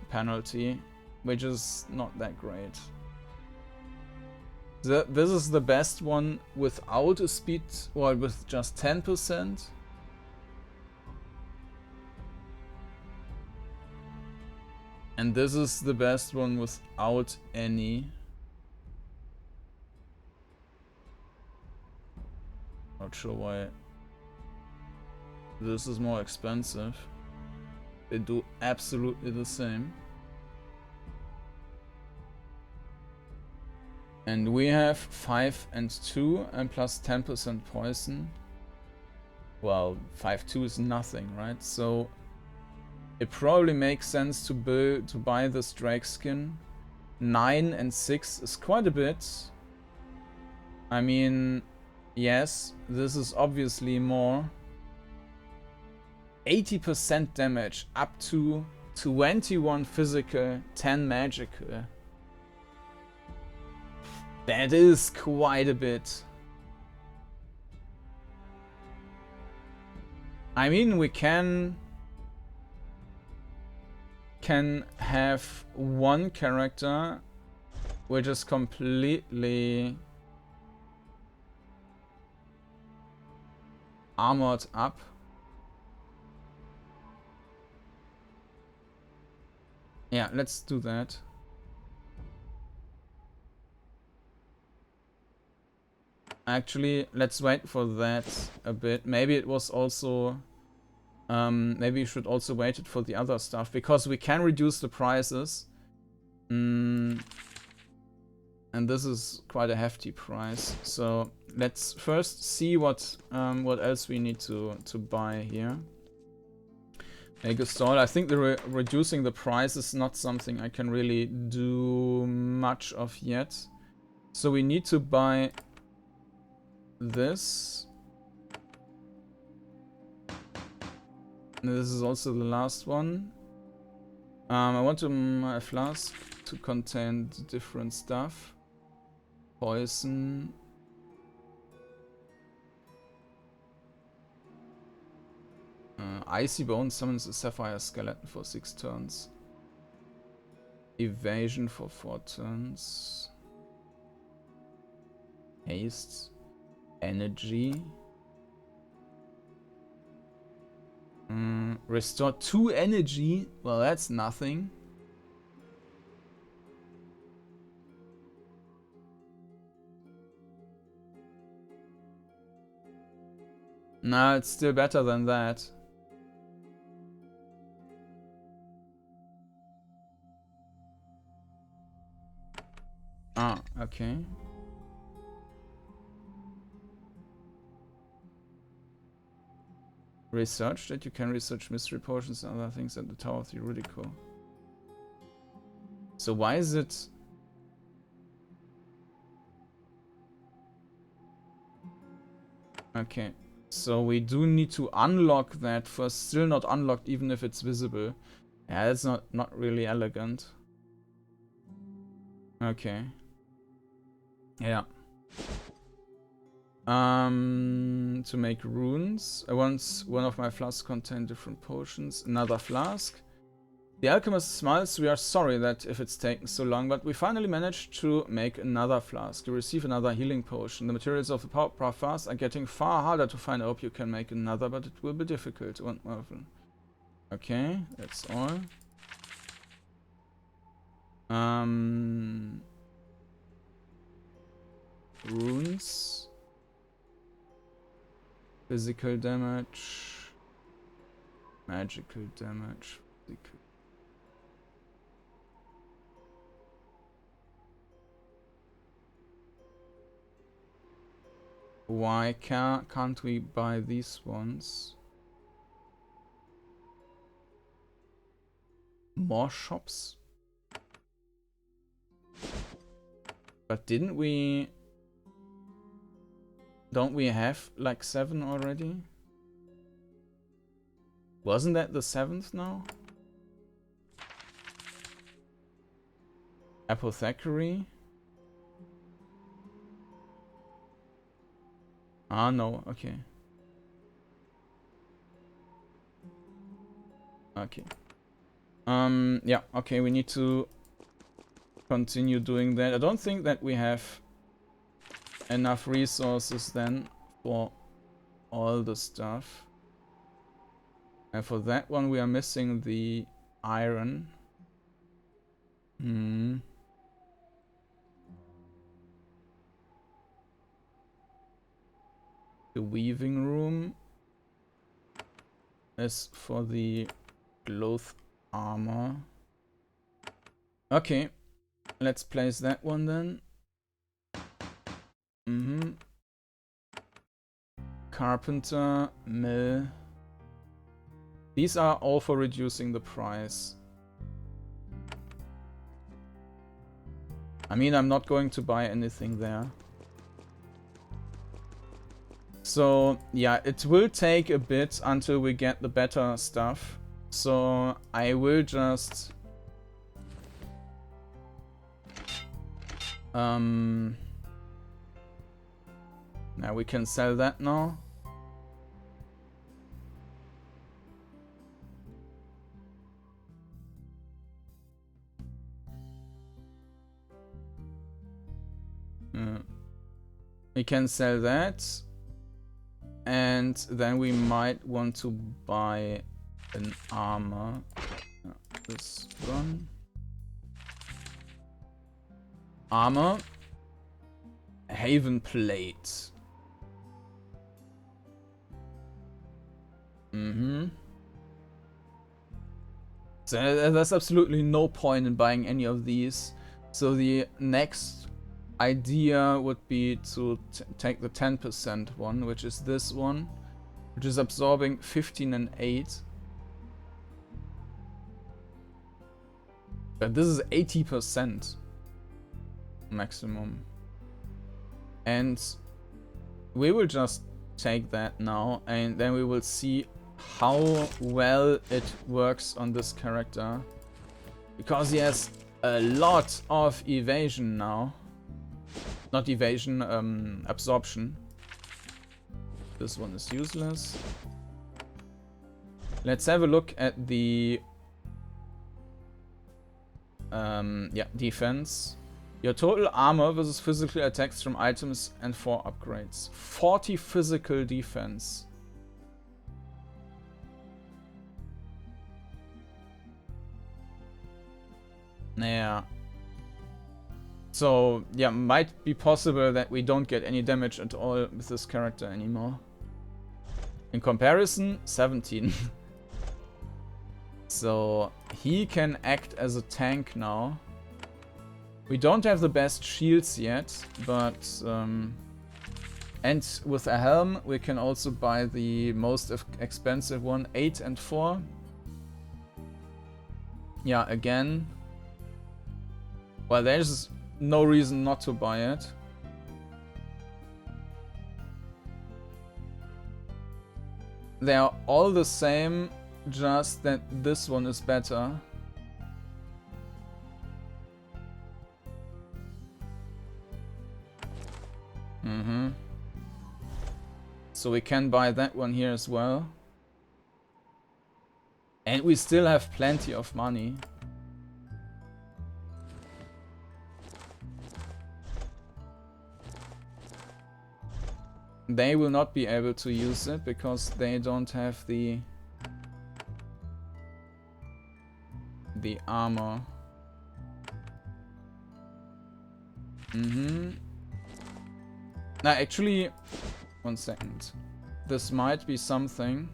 penalty, which is not that great. This is the best one without a speed, well, with just 10%. And this is the best one without any. Not sure why this is more expensive. They do absolutely the same. And we have 5 and 2 and plus 10% poison. Well, 5-2 is nothing, right? So it probably makes sense to buy this Drake skin. 9 and 6 is quite a bit. I mean, yes, this is obviously more. 80% damage, up to 21 physical, 10 magical. That is quite a bit. I mean, we can have one character which is completely armored up. Yeah, let's do that. Actually, let's wait for that a bit. Maybe it was also... maybe you should also wait it for the other stuff, because we can reduce the prices. And this is quite a hefty price. So let's first see what else we need to buy here. Make a stall. I think the reducing the price is not something I can really do much of yet. So we need to buy this. This is also the last one. I want my flask to contain different stuff. Poison. Icy Bone summons a Sapphire Skeleton for 6 turns. Evasion for 4 turns. Haste. Energy. Restore 2 energy. Well, that's nothing. No, it's still better than that. Ah, okay. Research that you can research mystery potions and other things at the Tower of the Eurydico. So why is it... Okay, so we do need to unlock that first. Still not unlocked even if it's visible. Yeah, that's not really elegant. Okay. Yeah. To make runes. I want one of my flasks contain different potions. Another flask. The alchemist smiles. We are sorry that if it's taken so long, but we finally managed to make another flask. You receive another healing potion. The materials of the power flask are getting far harder to find. I hope you can make another, but it will be difficult. Okay, that's all. Runes. Physical damage. Magical damage. Physical. Why can't we buy these ones? More shops? But didn't we... Don't we have like 7 already? Wasn't that the 7th now? Apothecary? Ah, no, okay. Okay. Yeah, okay, we need to continue doing that. I don't think that we have enough resources then for all the stuff. And for that one we are missing the iron. Hmm. The weaving room is for the cloth armor. Okay, let's place that one then. Carpenter, mill. These are all for reducing the price. I mean, I'm not going to buy anything there. So, yeah, it will take a bit until we get the better stuff. So, I will just... Now we can sell that now. We can sell that. And then we might want to buy an armor. This one. Armor. Haven plate. So there's absolutely no point in buying any of these. So the next idea would be to take the 10% one, which is this one, which is absorbing 15 and 8. But this is 80% maximum. And we will just take that now, and then we will see how well it works on this character. Because he has a lot of evasion now. Not evasion, absorption. This one is useless. Let's have a look at the defense. Your total armor versus physical attacks from items and 4 upgrades. 40 physical defense. Yeah. So, yeah, might be possible that we don't get any damage at all with this character anymore. In comparison, 17. So, he can act as a tank now. We don't have the best shields yet, but... and with a helm, we can also buy the most expensive one, 8 and 4. Yeah, again. Well, there's no reason not to buy it. They are all the same, just that this one is better. So we can buy that one here as well. And we still have plenty of money. They will not be able to use it because they don't have the armor. Now actually, 1 second. This might be something.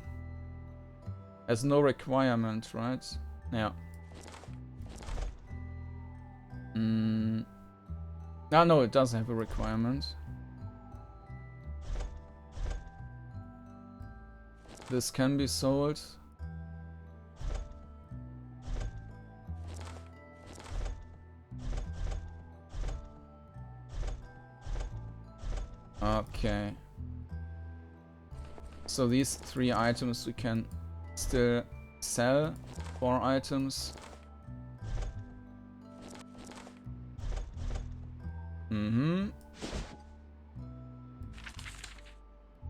Has no requirement, right? Yeah. No, it does have a requirement. This can be sold. Okay. so these 3 items we can still sell. 4 items.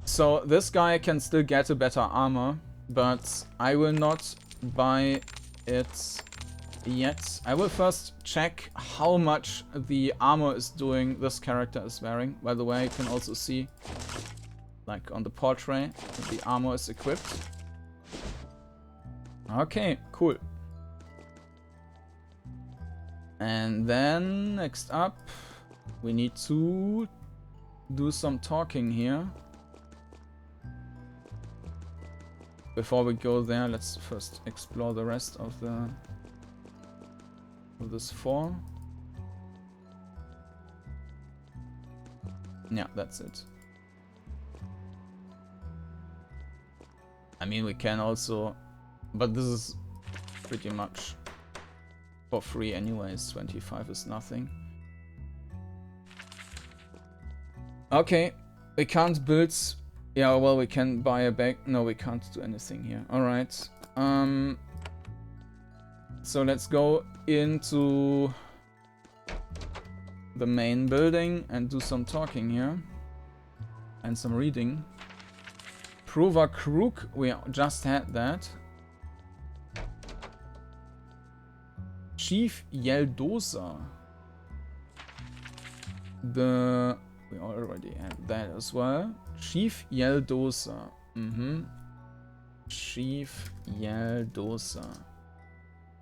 So this guy can still get a better armor, but I will not buy it yet. I will first check how much the armor is doing this character is wearing. By the way, you can also see, like on the portrait, that the armor is equipped. Okay, cool. And then next up, we need to do some talking here. Before we go there, let's first explore the rest of this 4. Yeah, that's it. I mean, we can also, but this is pretty much for free anyways. 25 is nothing. Okay, we can't build. Yeah, well, we can buy a bag. No, we can't do anything here. Alright. So let's go into the main building and do some talking here. And some reading. Prover Crook, we just had that. Chief Yeldosa. We already had that as well. Chief Yeldosa. Chief Yeldosa.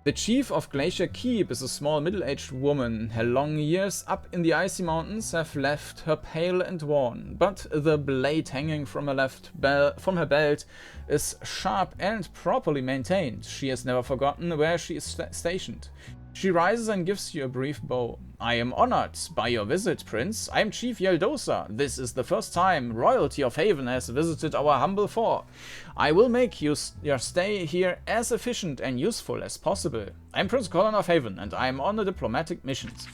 The chief of Glacier Keep is a small middle-aged woman. Her long years up in the icy mountains have left her pale and worn, but the blade hanging from her belt is sharp and properly maintained. She has never forgotten where she is stationed. She rises and gives you a brief bow. I am honored by your visit, Prince. I am Chief Yeldosa. This is the first time royalty of Haven has visited our humble fort. I will make your stay here as efficient and useful as possible. I am Prince Kordanor of Haven, and I am on the diplomatic missions.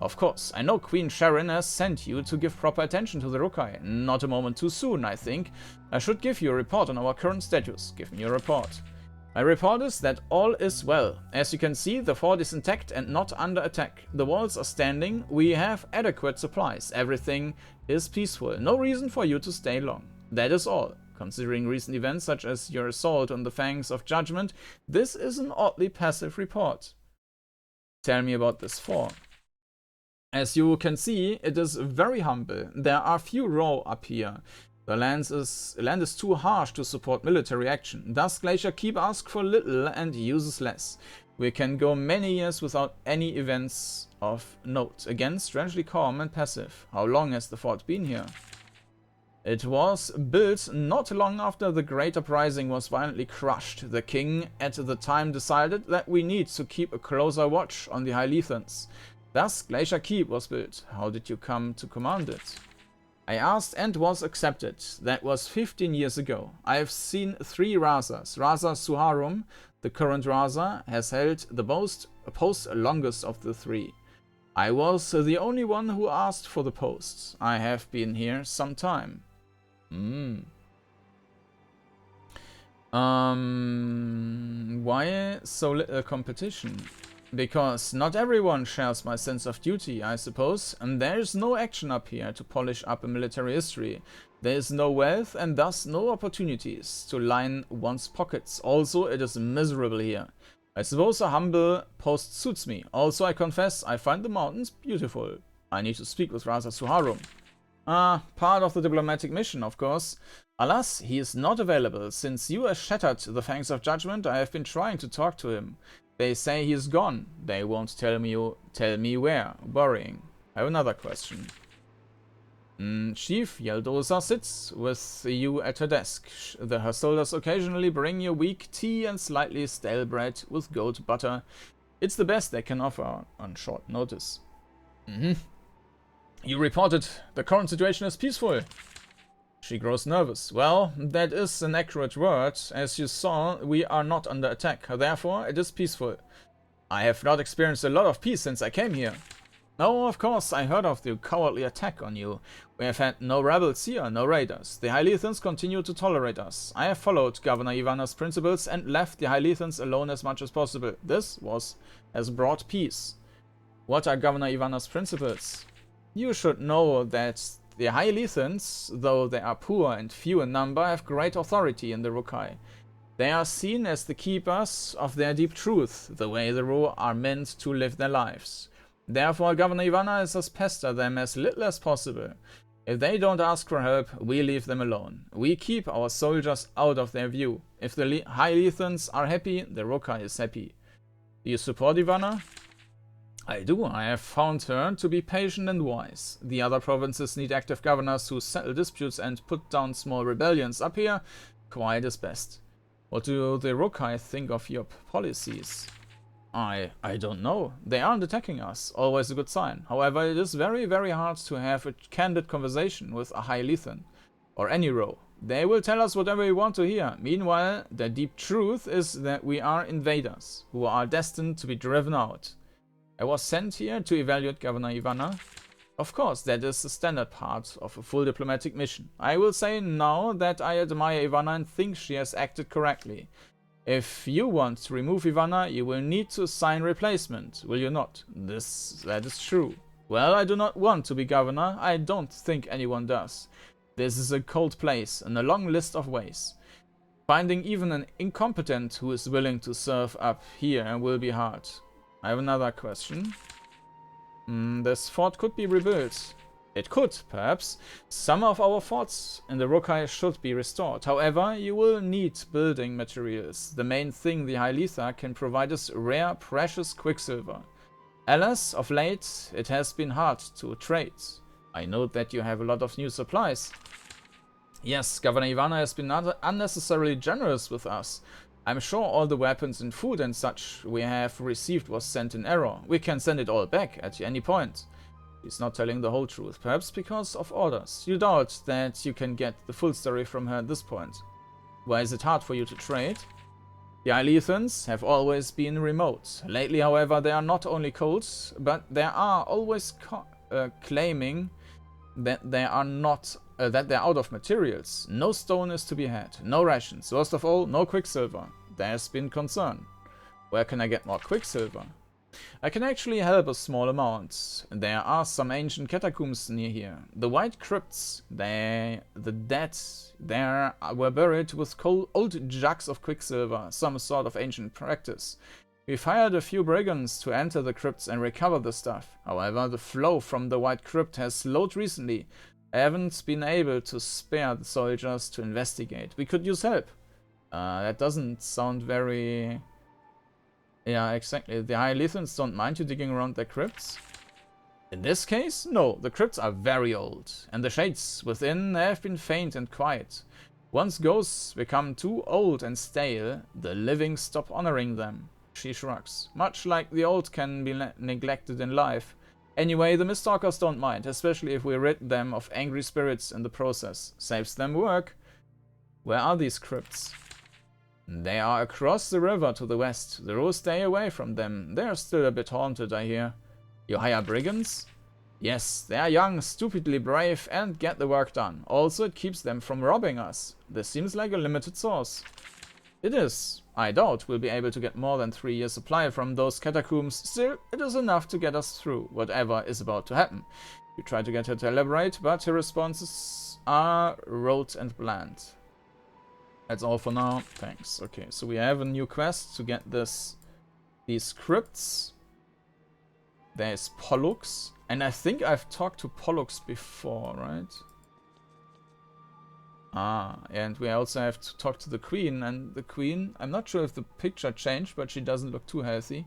Of course, I know Queen Sharon has sent you to give proper attention to the Rukai. Not a moment too soon, I think. I should give you a report on our current status. Give me your report. My report is that all is well. As you can see, the fort is intact and not under attack. The walls are standing, we have adequate supplies, everything is peaceful. No reason for you to stay long. That is all. Considering recent events such as your assault on the Fangs of Judgment, this is an oddly passive report. Tell me about this fort. As you can see, it is very humble. There are few row up here. The land is too harsh to support military action. Thus, Glacier Keep asks for little and uses less. We can go many years without any events of note. Again, strangely calm and passive. How long has the fort been here? It was built not long after the Great Uprising was violently crushed. The king at the time decided that we need to keep a closer watch on the High Lethans. Thus, Glacier Keep was built. How did you come to command it? I asked and was accepted. That was 15 years ago. I have seen 3 Razas. Raza Suharum, the current Raza, has held the post longest of the 3. I was the only one who asked for the post. I have been here some time. Why so little competition? Because not everyone shares my sense of duty, I suppose, and there is no action up here to polish up a military history. There is no wealth and thus no opportunities to line one's pockets. Also, it is miserable here. I suppose a humble post suits me. Also, I confess, I find the mountains beautiful. I need to speak with Raza Suharum. Part of the diplomatic mission, of course. Alas, he is not available. Since you have shattered the Fangs of Judgment, I have been trying to talk to him. They say he is gone. They won't tell me where. Worrying. I have another question. Chief Yeldosa sits with you at her desk. Her soldiers occasionally bring you weak tea and slightly stale bread with goat butter. It's the best they can offer on short notice. You reported the current situation is peaceful. She grows nervous. Well, that is an accurate word. As you saw, we are not under attack. Therefore, it is peaceful. I have not experienced a lot of peace since I came here. No, of course, I heard of the cowardly attack on you. We have had no rebels here, no raiders. The Hylians continue to tolerate us. I have followed Governor Ivana's principles and left the Hylians alone as much as possible. This has brought peace. What are Governor Ivana's principles? You should know that the Hylians, though they are poor and few in number, have great authority in the Rukai. They are seen as the keepers of their deep truth, the way the Ru are meant to live their lives. Therefore, Governor Ivana is us pester them as little as possible. If they don't ask for help, we leave them alone. We keep our soldiers out of their view. If the Hylians are happy, the Rukai is happy. Do you support Ivana? I do. I have found her to be patient and wise. The other provinces need active governors who settle disputes and put down small rebellions. Up here, quiet is best. What do the Rukai think of your policies? I don't know. They aren't attacking us. Always a good sign. However, it is very, very hard to have a candid conversation with a Hylian or any Ro. They will tell us whatever we want to hear. Meanwhile, the deep truth is that we are invaders who are destined to be driven out. I was sent here to evaluate Governor Ivana. Of course, that is the standard part of a full diplomatic mission. I will say now that I admire Ivana and think she has acted correctly. If you want to remove Ivana, you will need to assign replacement, will you not? That is true. Well, I do not want to be governor. I don't think anyone does. This is a cold place and a long list of ways. Finding even an incompetent who is willing to serve up here will be hard. I have another question. This fort could be rebuilt. It could, perhaps. Some of our forts in the Rukai should be restored. However, you will need building materials. The main thing the Hylian can provide is rare, precious quicksilver. Alas, of late, it has been hard to trade. I note that you have a lot of new supplies. Yes, Governor Ivana has been unnecessarily generous with us. I'm sure all the weapons and food and such we have received was sent in error. We can send it all back at any point. He's not telling the whole truth, perhaps because of orders. You doubt that you can get the full story from her at this point. Why is it hard for you to trade? The Hylians have always been remote. Lately, however, they are not only cold, but they are always claiming that they are out of materials. No stone is to be had, no rations, worst of all, no quicksilver. There's been concern. Where can I get more quicksilver? I can actually help a small amount. There are some ancient catacombs near here. The white crypts, the dead there were buried with old jugs of quicksilver, some sort of ancient practice. We've hired a few brigands to enter the crypts and recover the stuff. However, the flow from the white crypt has slowed recently. I haven't been able to spare the soldiers to investigate. We could use help. That doesn't sound very... Yeah, exactly. The Hylians don't mind you digging around their crypts. In this case, no. The crypts are very old, and the shades within have been faint and quiet. Once ghosts become too old and stale, the living stop honoring them. She shrugs. Much like the old can be neglected in life. Anyway, the Mistalkers don't mind, especially if we rid them of angry spirits in the process. Saves them work. Where are these crypts? They are across the river to the west. The Ru stay away from them. They are still a bit haunted, I hear. You hire brigands? Yes, they are young, stupidly brave, and get the work done. Also, it keeps them from robbing us. This seems like a limited source. It is. I doubt we'll be able to get more than 3 years' supply from those catacombs. Still, it is enough to get us through whatever is about to happen. You try to get her to elaborate, but her responses are rote and bland. That's all for now. Thanks. Okay, so we have a new quest to get these crypts. There's Pollux. And I think I've talked to Pollux before, right? Ah, and we also have to talk to the Queen. And the Queen, I'm not sure if the picture changed, but she doesn't look too healthy.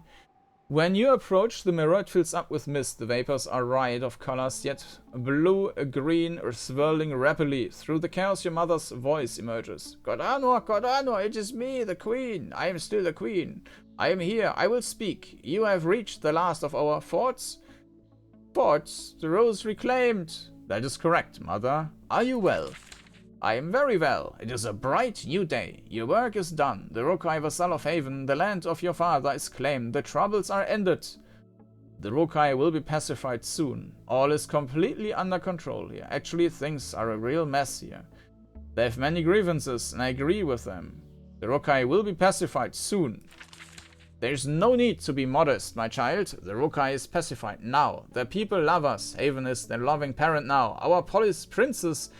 When you approach the mirror, it fills up with mist. The vapors are riot of colors, yet blue, green, or swirling rapidly. Through the chaos, your mother's voice emerges. Kordanor, Kordanor, it is me, the Queen. I am still the Queen. I am here. I will speak. You have reached the last of our forts. Forts? The rose reclaimed. That is correct, Mother. Are you well? I am very well. It is a bright new day. Your work is done. The Rukai vassal of Haven, the land of your father, is claimed. The troubles are ended. The Rukai will be pacified soon. All is completely under control here. Actually, things are a real mess here. They have many grievances, and I agree with them. The Rukai will be pacified soon. There's no need to be modest, my child. The Rukai is pacified now. The people love us. Haven is their loving parent now. Our police princes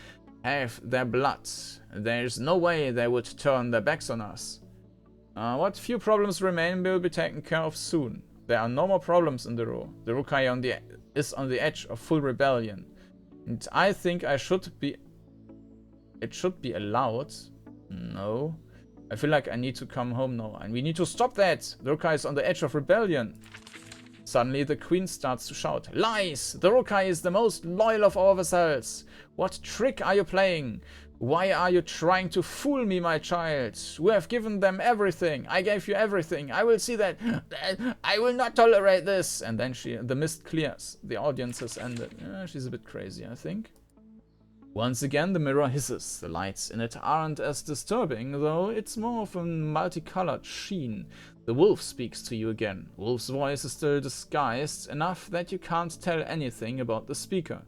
have their blood. There's no way they would turn their backs on us. What few problems remain will be taken care of soon. There are no more problems in the Ru. The Rukai is on the edge of full rebellion. And I think it should be allowed. No. I feel like I need to come home now, and we need to stop that! The Rukai is on the edge of rebellion. Suddenly the queen starts to shout, "Lies! The Rukai is the most loyal of our vassals! What trick are you playing? Why are you trying to fool me, my child? We have given them everything. I gave you everything. I will see that. I will not tolerate this!" And then the mist clears. The audience has ended. She's a bit crazy, I think. Once again, the mirror hisses. The lights in it aren't as disturbing, though it's more of a multicolored sheen. The wolf speaks to you again. Wolf's voice is still disguised enough that you can't tell anything about the speaker.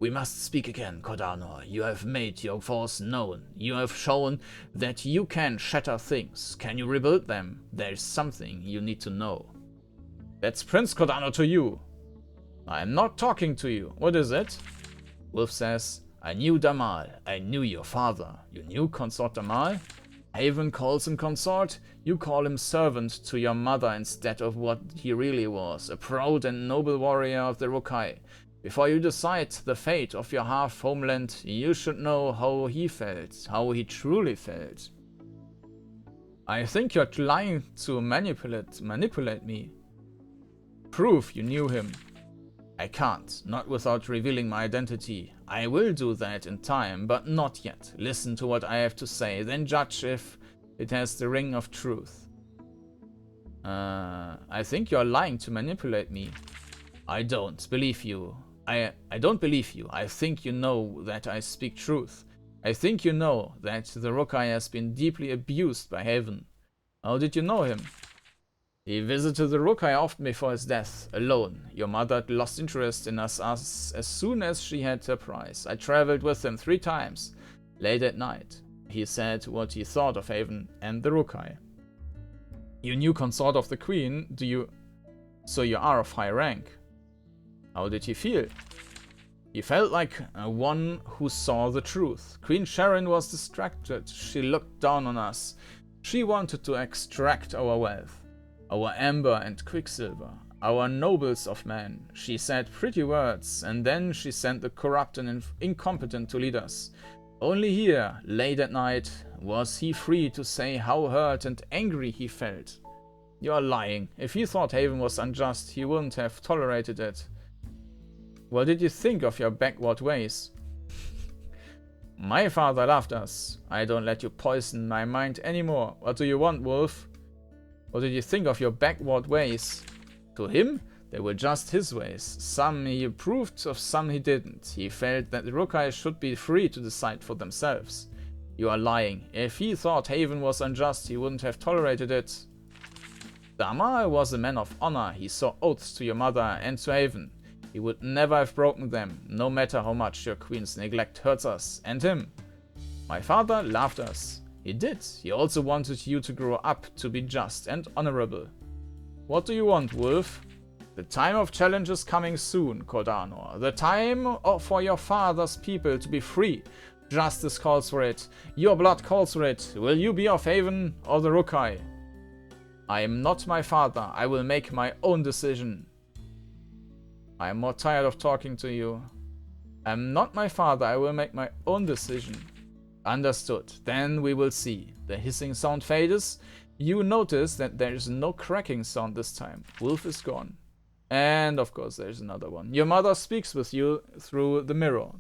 "We must speak again, Kordanor. You have made your force known. You have shown that you can shatter things. Can you rebuild them? There's something you need to know." "That's Prince Kordanor to you." "I'm not talking to you. What is it?" Wolf says, "I knew Damal. I knew your father." "You knew Consort Damal?" "Haven calls him consort. You call him servant to your mother instead of what he really was, a proud and noble warrior of the Rukai. Before you decide the fate of your half-homeland, you should know how he felt, how he truly felt." "I think you're trying to manipulate me." "Prove you knew him." "I can't, not without revealing my identity. I will do that in time, but not yet. Listen to what I have to say, then judge if it has the ring of truth." I think you're lying to manipulate me." "I don't believe you. I don't believe you. I think you know that I speak truth. I think you know that the Rukai has been deeply abused by Haven." "How did you know him?" "He visited the Rukai often before his death, alone. Your mother lost interest in us as soon as she had her prize. I traveled with him 3 times, late at night. He said what he thought of Haven and the Rukai." "You knew consort of the queen, so you are of high rank." "How did he feel?" "He felt like one who saw the truth. Queen Sharon was distracted. She looked down on us. She wanted to extract our wealth. Our amber and quicksilver, our nobles of men. She said pretty words, and then she sent the corrupt and incompetent to lead us. Only here, late at night, was he free to say how hurt and angry he felt." "You are lying. If he thought Haven was unjust, he wouldn't have tolerated it." "What did you think of your backward ways?" "My father loved us. I don't let you poison my mind anymore. What do you want, Wolf?" "What did you think of your backward ways?" "To him, they were just his ways. Some he approved of, some he didn't. He felt that the Rukai should be free to decide for themselves." "You are lying. If he thought Haven was unjust, he wouldn't have tolerated it." "Damal was a man of honor. He swore oaths to your mother and to Haven. He would never have broken them, no matter how much your queen's neglect hurts us and him. My father loved us. He did. He also wanted you to grow up to be just and honorable." "What do you want, Wolf?" "The time of challenge is coming soon, Kordanor. The time for your father's people to be free. Justice calls for it. Your blood calls for it. Will you be of Haven or the Rukai?" "I am not my father. I will make my own decision." "I am more tired of talking to you." "I am not my father. I will make my own decision." "Understood. Then we will see." The hissing sound fades. You notice that there is no cracking sound this time. Wolf is gone. And of course there's another one. Your mother speaks with you through the mirror.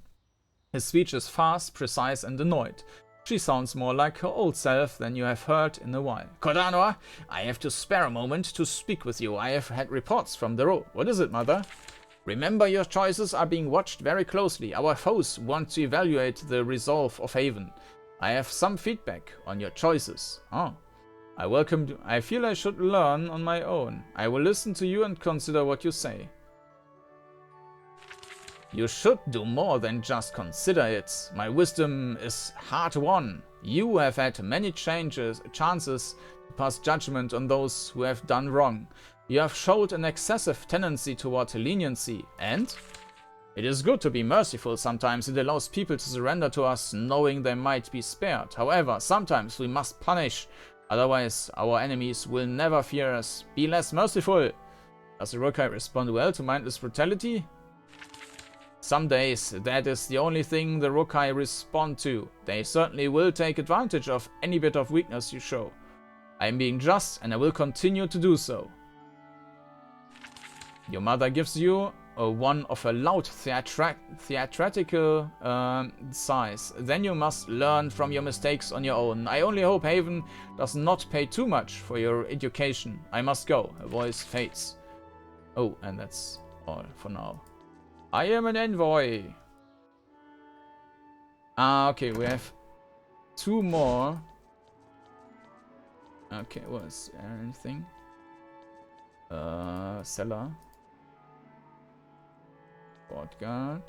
His speech is fast, precise, and annoyed. She sounds more like her old self than you have heard in a while. "Kordanor, I have to spare a moment to speak with you. I have had reports from the Ro." "What is it, mother?" "Remember, your choices are being watched very closely. Our foes want to evaluate the resolve of Haven. I have some feedback on your choices." "Oh. I feel I should learn on my own. I will listen to you and consider what you say." You should do more than just consider it. My wisdom is hard won. You have had many chances to pass judgment on those who have done wrong. You have showed an excessive tendency toward leniency, and it is good to be merciful sometimes. It allows people to surrender to us knowing they might be spared. However, sometimes we must punish, otherwise our enemies will never fear us. Be less merciful. Does the Rokai respond well to mindless brutality? Some days, that is the only thing the Rokai respond to. They certainly will take advantage of any bit of weakness you show. I am being just, and I will continue to do so. Your mother gives you one of a loud theatrical size. Then you must learn from your mistakes on your own. I only hope Haven does not pay too much for your education. I must go. Her voice fades. Oh, and that's all for now. I am an envoy. Ah, okay, we have 2 more. Okay, was there anything? Cellar. Fort guard.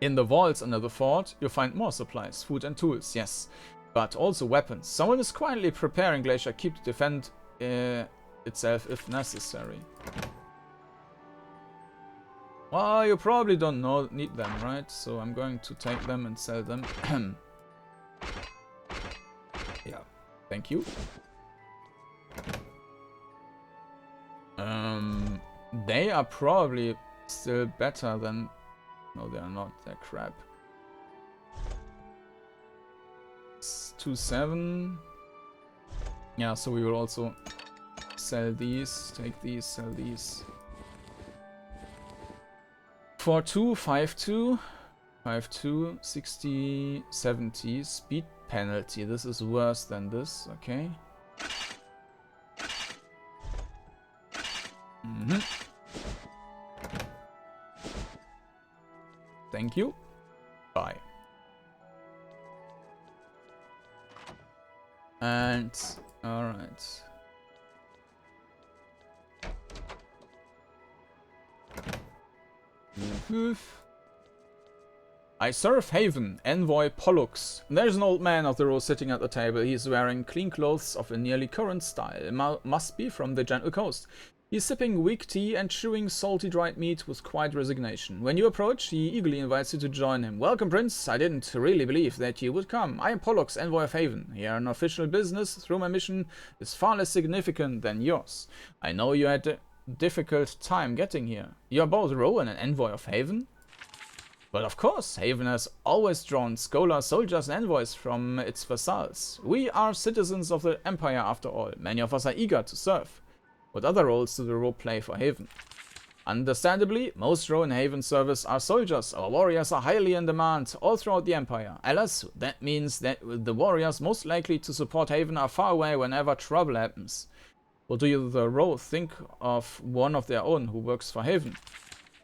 In the vaults under the fort, you'll find more supplies, food and tools, yes. But also weapons. Someone is quietly preparing Glacier Keep to defend itself if necessary. Well, you probably don't need them, right? So I'm going to take them and sell them. Yeah, thank you. They are probably still better than... No, they are not. They're crap. 2-7. Yeah, so we will also sell these, take these, sell these. 4-2, 5-2, 5-2, 60, 70, speed penalty. This is worse than this, okay. Thank you. Bye. And, alright. I serve Haven, Envoy Pollux. There's an old man of the row sitting at the table. He is wearing clean clothes of a nearly current style. Must be from the Gentle Coast. He's sipping weak tea and chewing salty dried meat with quiet resignation. When you approach, he eagerly invites you to join him. Welcome, Prince. I didn't really believe that you would come. I am Pollux, Envoy of Haven. Here on official business, through my mission is far less significant than yours. I know you had a difficult time getting here. You are both Row and an Envoy of Haven? Well, of course, Haven has always drawn scholars, soldiers and envoys from its vassals. We are citizens of the Empire after all. Many of us are eager to serve. What other roles do the Row play for Haven? Understandably, most Row in Haven service are soldiers. Our warriors are highly in demand all throughout the Empire. Alas, that means that the warriors most likely to support Haven are far away whenever trouble happens. What do you, the Row, think of one of their own who works for Haven?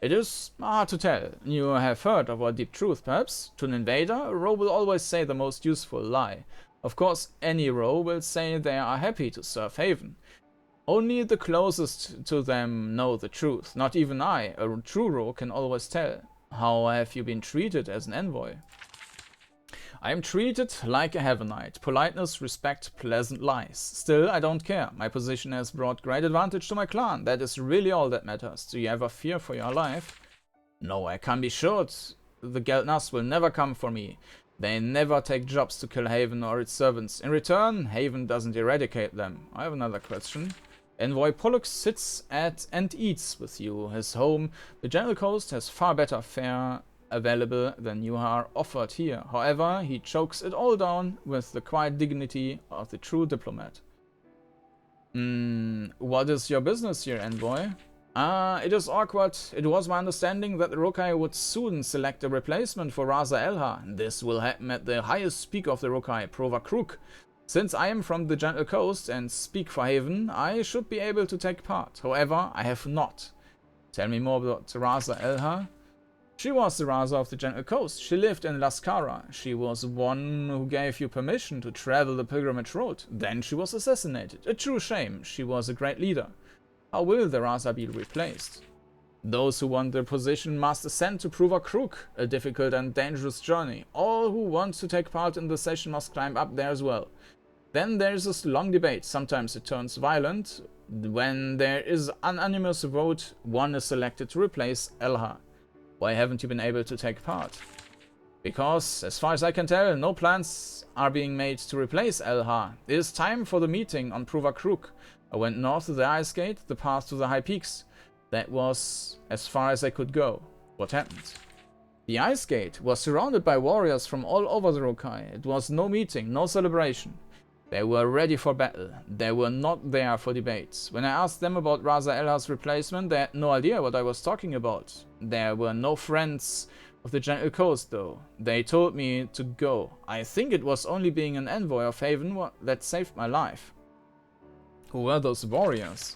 It is hard to tell. You have heard of our deep truth, perhaps? To an invader, a Row will always say the most useful lie. Of course, any Row will say they are happy to serve Haven. Only the closest to them know the truth. Not even I, a true Row, can always tell. How have you been treated as an envoy? I am treated like a Heavenite. Politeness, respect, pleasant lies. Still, I don't care. My position has brought great advantage to my clan. That is really all that matters. Do you ever fear for your life? No, I can be sure the Geldners will never come for me. They never take jobs to kill Haven or its servants. In return, Haven doesn't eradicate them. I have another question. Envoy Pollux sits at and eats with you. His home, the Gentle Coast, has far better fare available than you are offered here. However, he chokes it all down with the quiet dignity of the true diplomat. What is your business here, Envoy? It is awkward. It was my understanding that the Rokai would soon select a replacement for Raza Elha. This will happen at the highest peak of the Rokai, Prova Krug. Since I am from the Gentle Coast and speak for Haven, I should be able to take part. However, I have not. Tell me more about Raza Elha. She was the Raza of the Gentle Coast. She lived in Lascara. She was one who gave you permission to travel the pilgrimage road. Then she was assassinated. A true shame. She was a great leader. How will the Raza be replaced? Those who want their position must ascend to Prova Crook, a difficult and dangerous journey. All who want to take part in the session must climb up there as well. Then there is a long debate. Sometimes it turns violent. When there is an unanimous vote, one is selected to replace Elha. Why haven't you been able to take part? Because, as far as I can tell, no plans are being made to replace Elha. It is time for the meeting on Prova Crook. I went north to the Ice Gate, the path to the high peaks. That was as far as I could go. What happened? The Ice Gate was surrounded by warriors from all over the Rokai. It was no meeting, no celebration. They were ready for battle. They were not there for debates. When I asked them about Raza Elha's replacement, they had no idea what I was talking about. There were no friends of the Gentle Coast, though. They told me to go. I think it was only being an envoy of Haven that saved my life. Who were those warriors?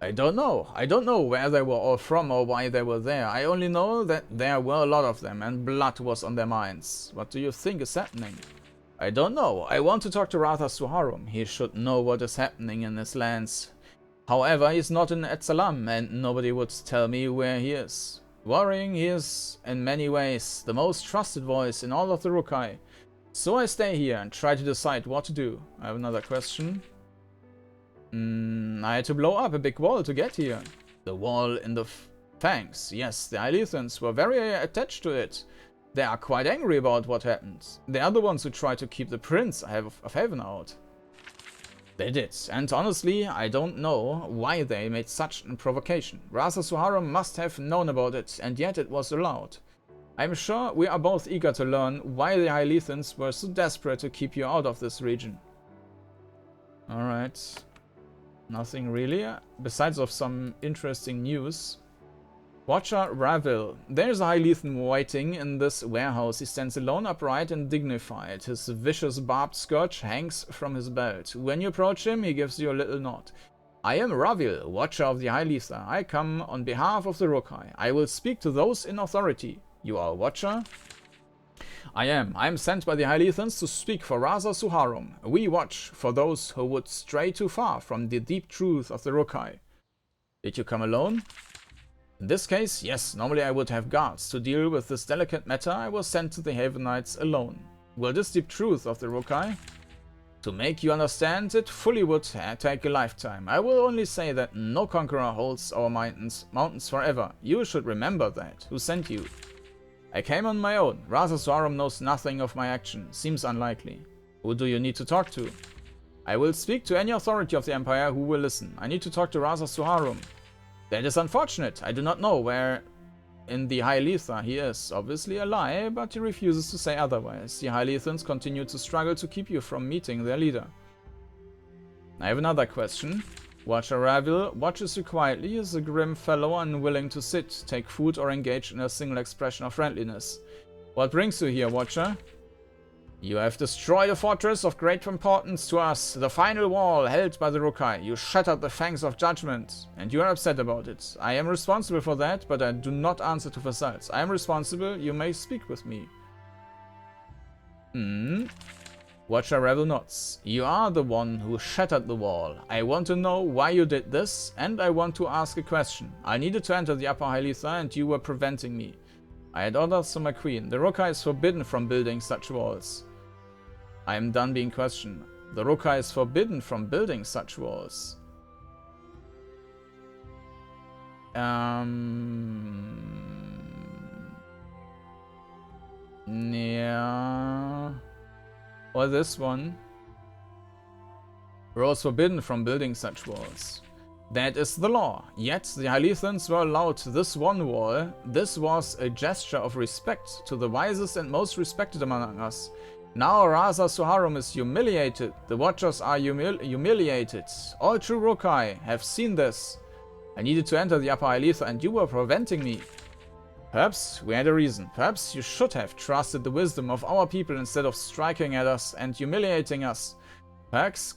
I don't know. I don't know where they were all from or why they were there. I only know that there were a lot of them and blood was on their minds. What do you think is happening? I don't know. I want to talk to Ratha Suharum. He should know what is happening in his lands. However, he's not in Etzalam and nobody would tell me where he is. Worrying, he is, in many ways, the most trusted voice in all of the Rokai. So I stay here and try to decide what to do. I have another question. I had to blow up a big wall to get here. The wall in the Fangs. Yes, the Ilethans were very attached to it. They are quite angry about what happened. They are the ones who tried to keep the Prince of Haven out. They did, and honestly, I don't know why they made such a provocation. Raza Suharum must have known about it, and yet it was allowed. I'm sure we are both eager to learn why the Ilethans were so desperate to keep you out of this region. Alright. Nothing really, besides of some interesting news. Watcher Ravil. There's a Ilethan waiting in this warehouse. He stands alone, upright and dignified. His vicious barbed scourge hangs from his belt. When you approach him, he gives you a little nod. I am Ravil, Watcher of the Iletha. I come on behalf of the Rokai. I will speak to those in authority. You are a Watcher? I am. I am sent by the Ilethans to speak for Raza Suharum. We watch for those who would stray too far from the deep truth of the Rokai. Did you come alone? In this case, yes. Normally I would have guards. To deal with this delicate matter, I was sent to the Havenites alone. Will this deep truth of the Rokai? To make you understand it fully would take a lifetime. I will only say that no conqueror holds our mountains forever. You should remember that. Who sent you? I came on my own. Raza Suharum knows nothing of my action. Seems unlikely. Who do you need to talk to? I will speak to any authority of the Empire who will listen. I need to talk to Raza Suharum. That is unfortunate. I do not know where in the Iletha he is. Obviously a lie, but he refuses to say otherwise. The Ilethans continue to struggle to keep you from meeting their leader. I have another question. Watcher Ravil watches you quietly. He is a grim fellow, unwilling to sit, take food, or engage in a single expression of friendliness. What brings you here, Watcher? You have destroyed a fortress of great importance to us, the final wall held by the Rokai. You shattered the fangs of judgment, and you are upset about it. I am responsible for that, but I do not answer to vassals. I am responsible. You may speak with me. Watcher Rebel nods. You are the one who shattered the wall. I want to know why you did this, and I want to ask a question. I needed to enter the Upper Iletha, and you were preventing me. I had orders from my queen. The Rokai is forbidden from building such walls. I am done being questioned. The Rokai is forbidden from building such walls. Yeah. Or this one. Rose forbidden from building such walls. That is the law. Yet the Ilethans were allowed this one wall. This was a gesture of respect to the wisest and most respected among us. Now Raza Suharum is humiliated. The Watchers are humiliated. All true Rokai have seen this. I needed to enter the Upper Iletha and you were preventing me. Perhaps we had a reason. Perhaps you should have trusted the wisdom of our people instead of striking at us and humiliating us. Perhaps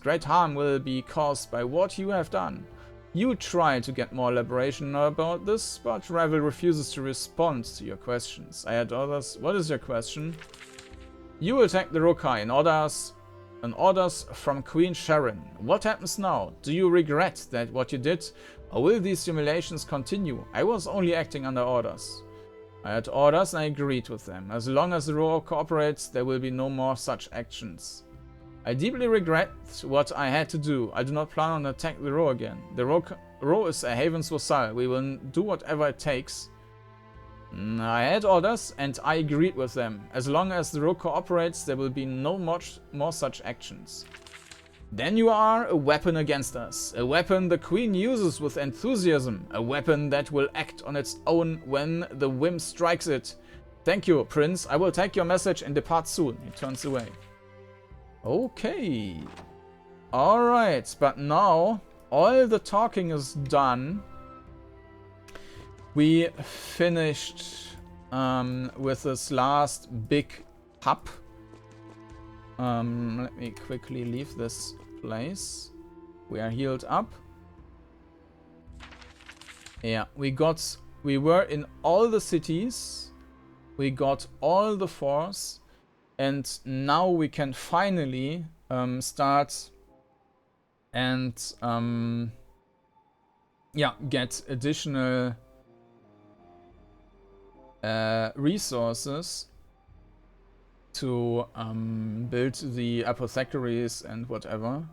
great harm will be caused by what you have done. You try to get more elaboration about this, but Ravil refuses to respond to your questions. I had others. What is your question? You attacked the Rokai in orders from Queen Sharon. What happens now? Do you regret that what you did, Or will these simulations continue? I was only acting under orders. I had orders and I agreed with them. As long as the row cooperates, there will be no more such actions. I deeply regret what I had to do. I do not plan on attacking the row again. The row is a haven's vassal. We will do whatever it takes. I had orders and I agreed with them. As long as the row cooperates, there will be no more such actions. Then you are a weapon against us. A weapon the queen uses with enthusiasm. A weapon that will act on its own when the whim strikes it. Thank you, Prince. I will take your message and depart soon. He turns away. Okay. Alright, but now all the talking is done. We finished with this last big hub. Let me quickly leave this place. We are healed up. Yeah, we were in all the cities. We got all the force. And now we can finally start and yeah, get additional resources to build the apothecaries and whatever.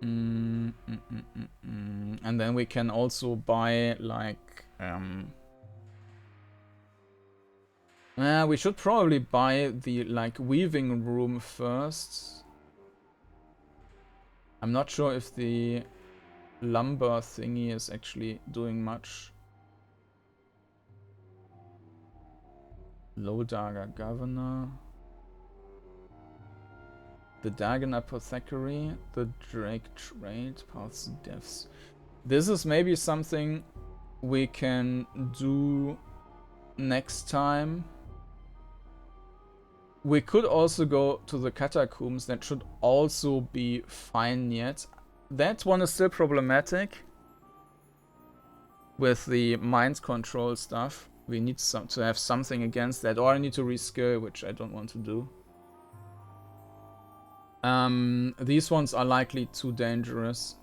And then we can also buy like we should probably buy the like weaving room first. I'm not sure if the lumber thingy is actually doing much. Lowdaga Governor. The Dagon Apothecary. The Drake Trade. Paths to Deaths. This is maybe something we can do next time. We could also go to the catacombs. That should also be fine yet. That one is still problematic with the mind control stuff. We need to have something against that, or I need to reskill, which I don't want to do. These ones are likely too dangerous.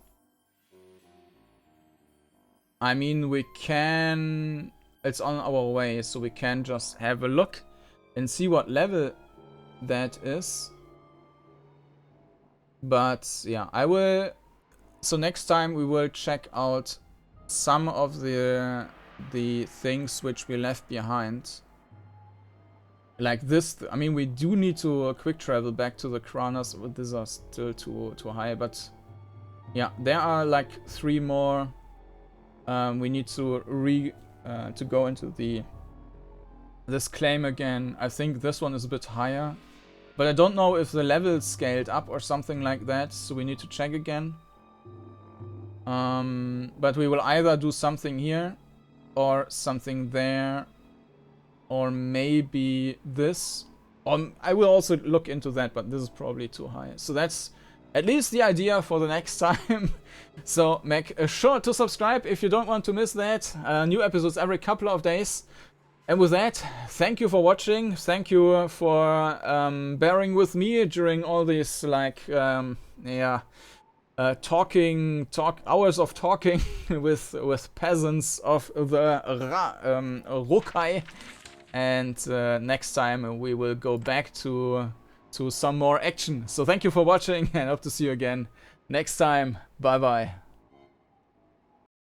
I mean, we can... It's on our way, so we can just have a look and see what level that is. But yeah, I will... So next time we will check out some of the things which we left behind. Like this, I mean, we do need to quick travel back to the Kranas, but these are still too high. But yeah, there are like 3 more. We need to go into this claim again. I think this one is a bit higher, but I don't know if the level scaled up or something like that. So we need to check again. But we will either do something here or something there, or maybe this. I will also look into that, but this is probably too high. So that's at least the idea for the next time. So make sure to subscribe if you don't want to miss that. New episodes every couple of days. And with that, thank you for watching. Thank you for bearing with me during all these like hours of talking with peasants of the Rukai. And next time we will go back to some more action. So thank you for watching and hope to see you again next time. Bye bye.